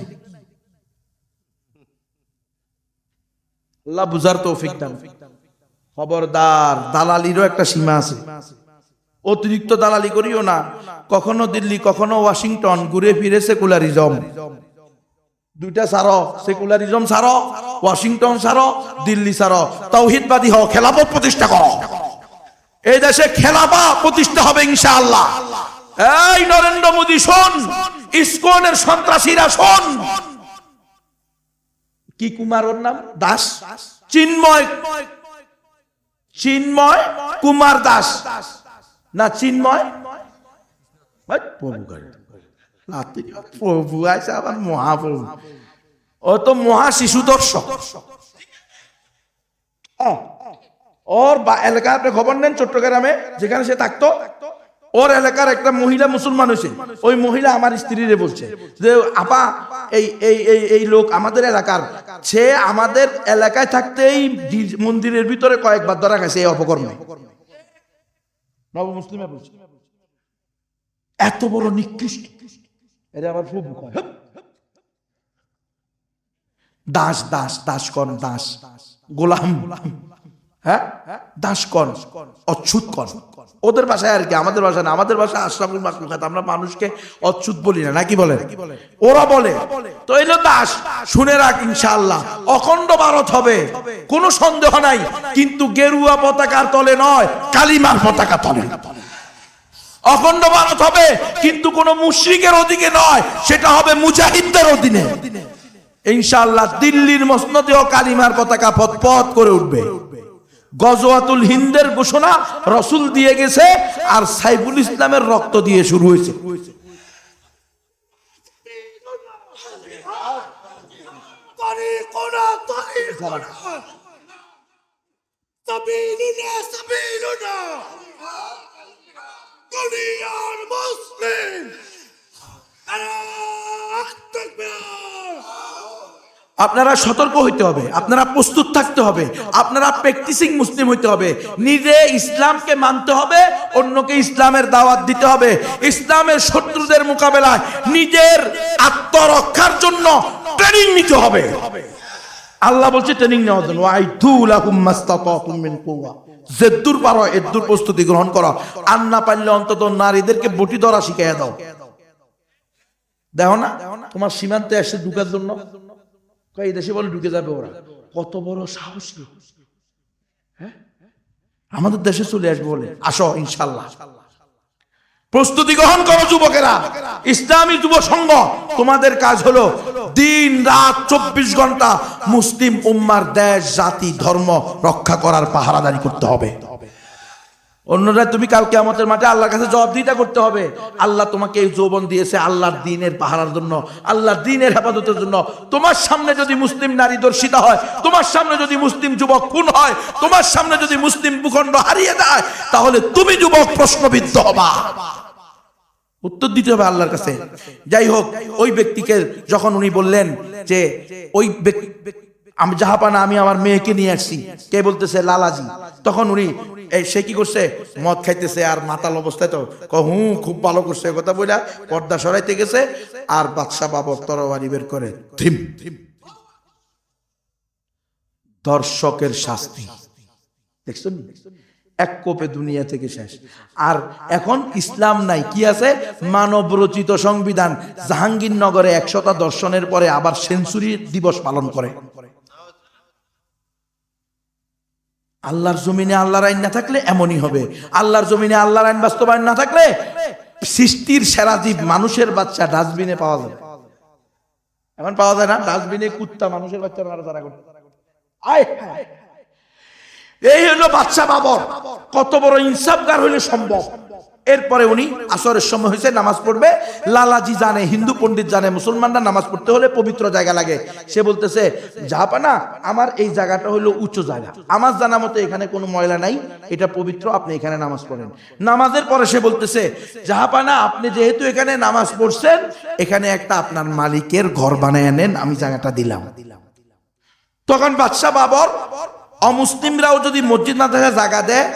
আল্লাহ বুঝার তৌফিক দান। খবরদার, দালালিরও একটা সীমা আছে, অতিরিক্ত দালালি করিও না। কখনো দিল্লি, কখনো ওয়াশিংটন, ঘুরে ফিরে সেকুলারিজম। দুইটা ছাড়ো, সেকুলারিজম ছাড়ো, ওয়াশিংটন ছাড়ো, দিল্লি ছাড়ো, তাওহীদবাদী হও, খেলাফত প্রতিষ্ঠা করো। এই দেশে খেলাফত প্রতিষ্ঠা হবে ইনশাআল্লাহ। এই নরেন্দ্র মোদী শোন, ইসকনের সন্ত্রাসীরা শোন, কি কুমার ওর নাম, দাস, চিন্ময় কুমার দাস না, চিন্ময় প্রভু আছে আবার মহাপ্রভু, ও তো মহা শিশু দর্শক। ওর এলাকা আপনি খবর নেন, চট্টগ্রামে যেখানে সে থাকতো, ওর এলাকার একটা মহিলা মুসলমান হয়েছে। ওই মহিলা আমার স্ত্রীরে বলছে যে আপা এই এই এই এই লোক আমাদের এলাকার, সে আমাদের এলাকায় থাকতেই মন্দিরের ভিতরে কয়েকবার ধরা খাইছে এই অপকর্মে। নব মুসলিমে বলছে এত বড় নিকৃষ্ট, এটা আবার প্রভু কয় দাস, দাস, দাস কন, দাস, গোলাম, হ্যাঁ দাস কন, অচ্ছুত কন। ওদের ভাষায় আর কি, আমাদের ভাষা না, আমাদের ভাষা আশরাফুল মাখলুকাত, আমরা মানুষকে অচ্ছুত বলি না, নাকি বলে, ওরা বলে। তো এলো দাস, শুনে রাখ ইনশাআল্লাহ অখণ্ড ভারত হবে, কোনো সন্দেহ নাই, কিন্তু গেরুয়া পতাকার তলে নয়, কালিমার পতাকা তলে। অখণ্ড ভারত হবে, কিন্তু কোন মুশরিকের অধীনে নয়, সেটা হবে মুজাহিদদের অধীনে ইনশাআল্লাহ। দিল্লির মসনদেও কালিমার পতাকা পথ করে উঠবে। গজওয়াতুল হিন্দের ঘোষণা রাসূল দিয়ে গেছে, আর সাইফুল ইসলামের রক্ত দিয়ে শুরু হয়েছে। আপনারা সতর্ক হইতে হবে, আপনারা প্রস্তুত থাকতে হবে, আপনারা প্র্যাকটিসিং মুসলিম হইতে হবে, নিজে ইসলামকে মানতে হবে, অন্যকে ইসলামের দাওয়াত দিতে হবে, ইসলামের শত্রুদের মোকাবেলায় নিজের আত্মরক্ষার জন্য ট্রেনিং নিতে হবে। আল্লাহ বলছে ট্রেনিং নেওয়ার জন্য ওয়াইদু লাহুম মাস্তাতাতুম মিন কুওয়া, যেদুর পারো এদুর প্রস্তুতি গ্রহণ করো, আর না পারলে অন্তত নারীদেরকে বটি ধরা শিখিয়ে দাও। দেখো না তোমার সীমান্তে এসে ঢুকার জন্য, এই দেশে বলে ঢুকে যাবে ওরা, কত বড় সাহস, হ্যাঁ আমাদের দেশে চলে আসবে বলে, আসো ইনশাআল্লাহ প্রস্তুতি গ্রহণ করো যুবকেরা। ইসলামী যুব সংঘ, তোমাদের কাজ হলো দিন রাত 24 ঘন্টা মুসলিম উম্মার দেশ জাতি ধর্ম রক্ষা করার পাহারাদারি করতে হবে। অন্যরা তুমি কাল কিয়ামতের মাঠে আল্লাহর কাছে জবাবদিহিতা করতে হবে। আল্লাহ তোমাকে এই যৌবন দিয়েছে আল্লাহর দ্বীনের পাহারার জন্য, আল্লাহর দ্বীনের হেফাজতের জন্য। তোমার সামনে যদি মুসলিম নারী ধর্ষিতা হয়, তোমার সামনে যদি মুসলিম যুবক খুন হয়, তোমার সামনে যদি মুসলিম ভূখণ্ড হারিয়ে দেয়, তাহলে তুমি যুবক প্রশ্নবিদ্ধ হবা, উত্তর দিতে হবে আল্লাহর কাছে। যাই হোক, ওই ব্যক্তিকে যখন উনি বললেন যে ওই আমি জাহাপানা আমি আমার মেয়েকে নিয়ে আসছি, কে বলতেছে লালাজি, তখন উনি সে কি করছে, মদ খাইতেছে আর মাতাল অবস্থায়, তো খুব ভালো করছে কথা বলে পর্দা সরাইতে গেছে, আর বাদশা বাবর তরবারি বের করে থিম। দর্শকের শাস্তি দেখছেন, এক কোপে দুনিয়া থেকে শেষ। আর এখন ইসলাম নাই, কি আছে, মানব রচিত সংবিধান। জাহাঙ্গীরনগরে 100টা দর্শনের পরে আবার সেঞ্চুরি দিবস পালন করে। আল্লাহর জমিনে আল্লাহর আইন না থাকলে এমনই হবে। আল্লাহর জমিনে আল্লাহর আইন বাস্তবায়ন না থাকলে সৃষ্টির সেরা জীব মানুষের বাচ্চা ডাস্টবিনে পাওয়া যায়, এখন পাওয়া যায় না, ডাস্টবিনে কুত্তা মানুষের বাচ্চা নাড়াচাড়া করে। এই হলো বাদশা বাবর, কত বড় ইনসাফগার হইলে সম্ভব। এরপরে উনি আসরের সময় হয়েছে, নামাজ পড়বে। লালাজি জানে, হিন্দু পণ্ডিত জানে, মুসলমানরা নামাজ পড়তে হলে পবিত্র জায়গা লাগে। সে বলতেছে জাহাপানা আমার এই জায়গাটা হলো উঁচু জায়গা, আমার জানা মতো এখানে কোনো ময়লা নাই, এটা পবিত্র, আপনি এখানে নামাজ পড়েন। নামাজের পরে সে বলতেছে জাহাপানা আপনি যেহেতু এখানে নামাজ পড়ছেন, এখানে একটা আপনার মালিকের ঘর বানায় নেন, আমি জায়গাটা দিলাম। তখন বাদশা বাবর, অমুসলিমরাও যদি মসজিদ মাদ্রাসা জায়গা দেয়,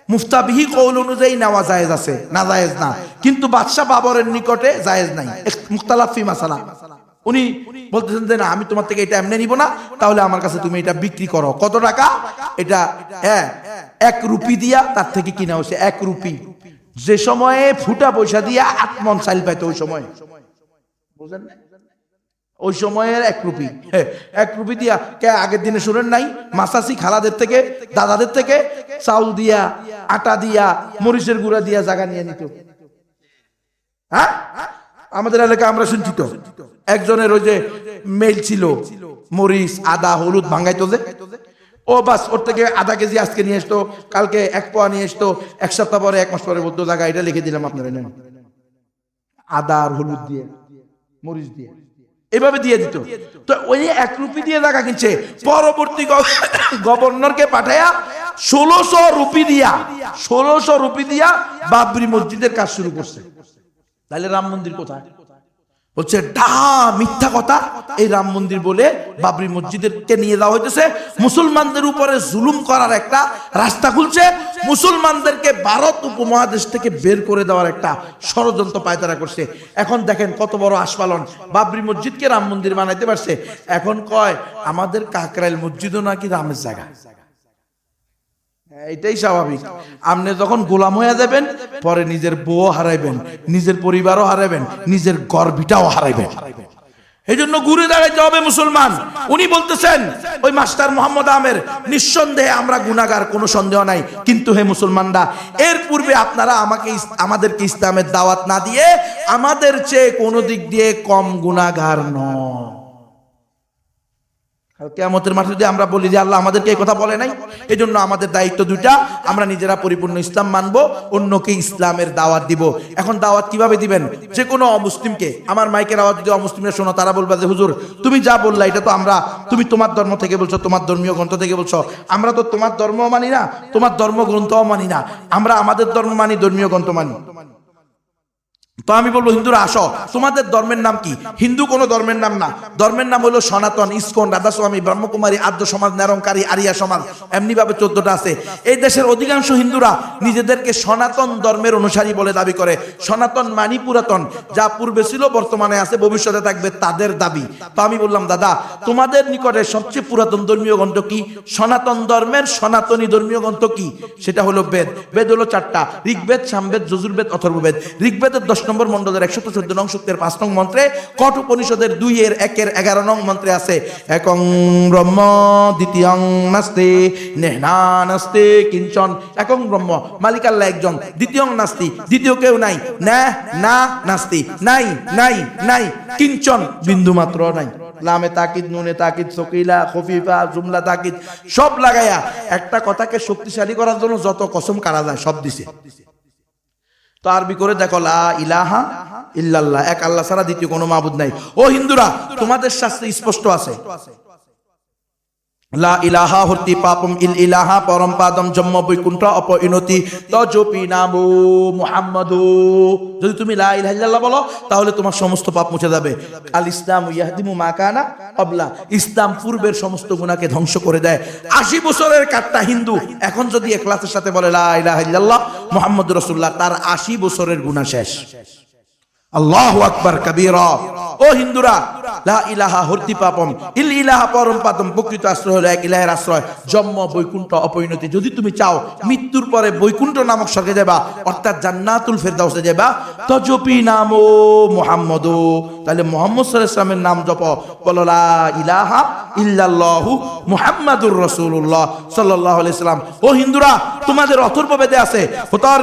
মুফতাবিহি কওল অনুযায়ী নেওয়া জায়েজ আছে, না জায়েজ না, কিন্তু বাদশা বাবরের নিকটে জায়েজ নাই, মুখতালাফ ফি মাসালা। উনি বলতেছেন যে না আমি তোমার থেকে এটা এমনি নিব না, তাহলে আমার কাছে তুমি এটা বিক্রি করো। কত টাকা? এটা 1 রুপি দিয়া তার থেকে কিনা হয়েছে, 1 রুপি। যে সময়ে ফুটা পয়সা দিয়া 8 মণ চাল পাইতো ওই সময়, বুঝেন না? ওই সময়ের 1 রুপি, 1 রুপি দিয়া কে আগের দিনে শুনেন নাই? মাসাসি খালাদের থেকে, দাদাদের থেকে চাউল দিয়া, আটা দিয়া, মরিচের গুঁড়া দিয়া জায়গা নিয়ে নিত। হ্যাঁ, আমাদের এলাকায় আমরা শুনছি তো, একজনের ওই যে মেল ছিল, মরিচ আদা হলুদ ভাঙাইতো যে, ও বাস ওর থেকে আধা কেজি আজকে নিয়ে আসতো, কালকে 1 পোয়া নিয়ে আসতো, 1 সপ্তাহ পরে 1 মাস পরে বলতো জায়গা এটা লিখে দিলাম আপনারা নেন, আদা আর হলুদ দিয়ে, মরিচ দিয়ে, এভাবে দিয়ে দিত। তো ওই 1 রুপি দিয়ে জায়গা কিনছে। পরবর্তী গভর্নরকে পাঠায়া 1600 রুপি দিয়া বাবরি মসজিদের কাজ শুরু করছে। তাহলে রাম মন্দির কোথায়? বলছে মিথ্যা কথা, এই রাম মন্দির বলে বাবরি মসজিদকে নিয়ে যাওয়া হইতেছে, মুসলমানদের উপরে জুলুম করার একটা রাস্তা খুলছে, মুসলমানদেরকে ভারত উপমহাদেশ থেকে বের করে দেওয়ার একটা ষড়যন্ত্র পায়তারা করছে। এখন দেখেন কত বড় আস্ফালন, বাবরি মসজিদকে রাম মন্দির বানাইতে পারছে। এখন কয় আমাদের কাকরাইল মসজিদও নাকি রামের জায়গা। এটাই স্বাভাবিক। আপনি যখন গোলাম হয়ে যাবেন, পরে নিজের বউ হারাইবেন, নিজের পরিবারও হারাইবেন, নিজের গর্বিটাও হারাইবেন। এই জন্য ঘুরে দাঁড়াইতে হবে মুসলমান। উনি বলতেছেন ওই মাস্টার মোহাম্মদ আমের, নিঃসন্দেহে আমরা গুনাহগার, কোনো সন্দেহ নাই, কিন্তু হে মুসলমানরা, এর পূর্বে আপনারা আমাদেরকে ইসলামের দাওয়াত না দিয়ে আমাদের চেয়ে কোনো দিক দিয়ে কম গুনাহগার নয়। কিয়ামতের মাঠে যদি আমরা বলি যে আল্লাহ আমাদেরকে এই কথা বলে নাই, এই জন্য আমাদের দায়িত্ব দুইটা, আমরা নিজেরা পরিপূর্ণ ইসলাম মানবো, অন্যকে ইসলামের দাওয়াত দিব। এখন দাওয়াত কিভাবে দিবেন? যে কোনো অমুসলিমকে, আমার মাইকের আওয়াজ যদি অমুসলিমরা শোনো, তারা বলবে যে হুজুর তুমি যা বললা এটা তো তুমি তোমার ধর্ম থেকে বলছো, তোমার ধর্মীয় গ্রন্থ থেকে বলছো, আমরা তো তোমার ধর্ম মানি না, তোমার ধর্মগ্রন্থও মানি না, আমরা আমাদের ধর্ম মানি, ধর্মীয় গ্রন্থ মানি। তো আমি বলবো হিন্দুরা আসো, তোমাদের ধর্মের নাম কি? হিন্দু কোনো ধর্মের নাম না, ধর্মের নাম হলো সনাতন, ইসকন, রাধাস্বামী, ব্রহ্মকুমারী, আদ্য সমাজ, নিরঙ্কারী, আরিয়া সমাজ, এমনি ভাবে 14টা আছে। এই দেশের অধিকাংশ হিন্দুরা নিজেদেরকে সনাতন ধর্মের অনুসারী বলে দাবি করে। সনাতন মানি পুরাতন, যা পূর্বে ছিল বর্তমানে আছে ভবিষ্যতে থাকবে, তাদের দাবি। তো আমি বললাম দাদা, তোমাদের নিকটে সবচেয়ে পুরাতন ধর্মীয় গ্রন্থ কি? সনাতন ধর্মের সনাতনী ধর্মীয় গ্রন্থ কি? সেটা হলো বেদ। বেদ হলো 4টা, ঋগ্বেদ, সামবেদ, যজুর্বেদ, অথর্ববেদ। ঋগ্বেদের 10 নম্বর মন্ডলের 114 নং সূক্তের 5 নং মন্ত্রে, কঠ উপনিষদের 2-1 11 নং মন্ত্রে আছে, একং ব্রহ্ম দ্বিতীয়ং নাস্তি নেহনা নাস্তি কিঞ্চন। একং ব্রহ্ম, মালিক আল্লাহ একজন, দ্বিতীয়ং নাস্তি, দ্বিতীয় কেউ নাই, না নাস্তি, নাই নাই নাই, কিঞ্চন বিন্দু মাত্র নাই। লামে তাকিদ, নুনে তাকিদ, সকিলা, খফিফা, জুমলা তাকিদ সব লাগায়া একটা কথাকে শক্তিশালী করার জন্য যত কসম কারা যায় সব দিছে। তো আরবি করে দেখো, লা ইলাহা ইল্লাল্লাহ, এক আল্লাহ ছাড়া দ্বিতীয় কোনো মাবুদ নাই। ও হিন্দুরা, তোমাদের শাস্ত্রে স্পষ্ট আছে, লা ইলাহা হর্তি পাপম ইল ইলাহা পরম পাদম জন্ম বৈকুণ্ঠ অপইনতি তজপি নামো মুহাম্মাদু। যদি তুমি লা ইলাহা ইল্লাল্লাহ বলো, তাহলে তোমার সমস্ত পাপ মুছে যাবে। আল ইসলাম ইয়াহদিমু মা কানা ক্বাবলা, ইসলাম পূর্বের সমস্ত গুনাহকে ধ্বংস করে দেয়। 80 বছরের কাট্টা হিন্দু এখন যদি ইখলাসের সাথে বলে লা ইলাহা ইল্লাল্লাহ মুহাম্মাদুর রাসূলুল্লাহ, তার 80 বছরের গুনাহ শেষ। আল্লাহু আকবার কাবীরা। ও হিন্দুরা, লা ইলাহা হর্তি পাপম ইল ইলাহা পরম পাদম, প্রকৃত আশ্রয় হলো এক ইলাহের আশ্রয়, জন্ম বৈকুণ্ঠ অপরিণতি। যদি তুমি চাও মৃত্যুর পরে বৈকুণ্ঠ নামক স্বর্গে যাবা, অর্থাৎ জান্নাতুল ফেরদাউসে যাবা, তজপি নামো মুহাম্মাদু, তাহলে মুহাম্মদ সাল্লাল্লাহু আলাইহি ওয়াসাল্লামের নাম জপো, বলো লা ইলাহা ইল্লাল্লাহু মুহাম্মাদুর রাসূলুল্লাহ সাল্লাল্লাহু আলাইহি ওয়াসাল্লাম। ও হিন্দুরা, তোমাদের অথর্ববেদে আছে, হোতার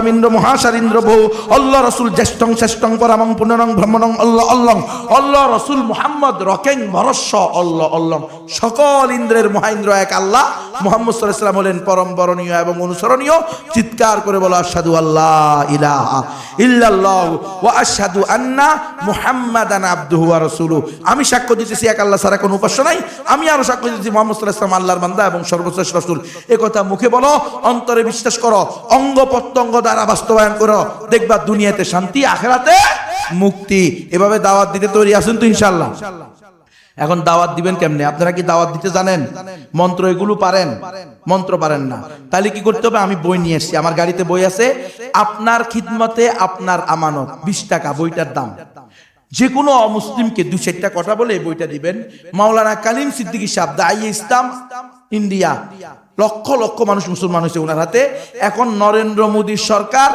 মিন্দ্র মহাশারিন্দ্র বহু, আল্লাহ রাসূল জ্যেষ্ঠং শ্রেষ্ঠং পরমং পুণ্যং ব্রহ্মণং আল্লাহ আল্লাহ, আল্লাহ রাসূল মুহাম্মদ রকেং ভরস্য আল্লাহ আল্লাহ, সকল ইন্দ্রের মহাইন্দ্র এক আল্লাহ, মুহাম্মদ সাল্লাল্লাহু আলাইহি ওয়াসাল্লাম হলেন পরম বরণীয় এবং অনুসরণীয়। চিৎকার করে বলো আশহাদু আল্লাহ ইলাহা ইল্লাল্লাহ ওয়া আশহাদু আন্না মুহাম্মাদান আবদুহু ওয়া রাসূলুহু। আমি সাক্ষ্য দিতেছি এক আল্লাহ ছাড়া কোনো উপাস্য নাই, আমি আরো সাক্ষ্য দিতেছি মুহাম্মদ সাল্লাল্লাহু আলাইহি ওয়াসাল্লাম আল্লাহর বান্দা এবং সর্বশ্রেষ্ঠ রাসূল। এই কথা মুখে বলো, অন্তরে বিশ্বাস করো, অঙ্গ প্রত্যঙ্গ দ্বারা বাস্তবায়ন করো, দেখবা দুনিয়াতে শান্তি, আখিরাতে মুক্তি। এভাবে দাওয়াত দিতে তৈরি আছেন তো ইনশাআল্লাহ? এখন দাওয়াত দিবেন কেমনে? আপনারা কি দাওয়াত দিতে জানেন? মন্ত্র এগুলো পারেন? মন্ত্র পারেন না, তাহলে কি করতে হবে? আমি বই নিয়ে এসেছি, আমার গাড়িতে বই আছে, আপনার খিদমতে আপনার আমানত, 20 টাকা বইটার দাম। যে কোনো অমুসলিমকে 2-4টা কথা বলে এই বইটা দিবেন। মাওলানা কালিম সিদ্দিকী সাহেব দাঈয়ে ইসলাম ইন্ডিয়া, লক্ষ লক্ষ মানুষ মুসলমান হয়েছে ওনার হাতে। এখন নরেন্দ্র মোদীর সরকার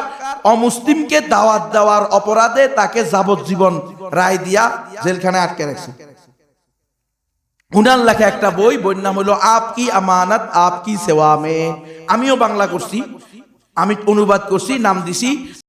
অমুসলিমকে দাওয়াত দেওয়ার অপরাধে তাকে যাবজ্জীবন রায় দিয়া জেলখানায় আটকে রাখছে। উনার লেখা একটা বইয়ের নাম হলো আপ কি আমানত আপ কি সেওয়া মে। আমিও বাংলা করছি, আমি অনুবাদ করছি, নাম দিছি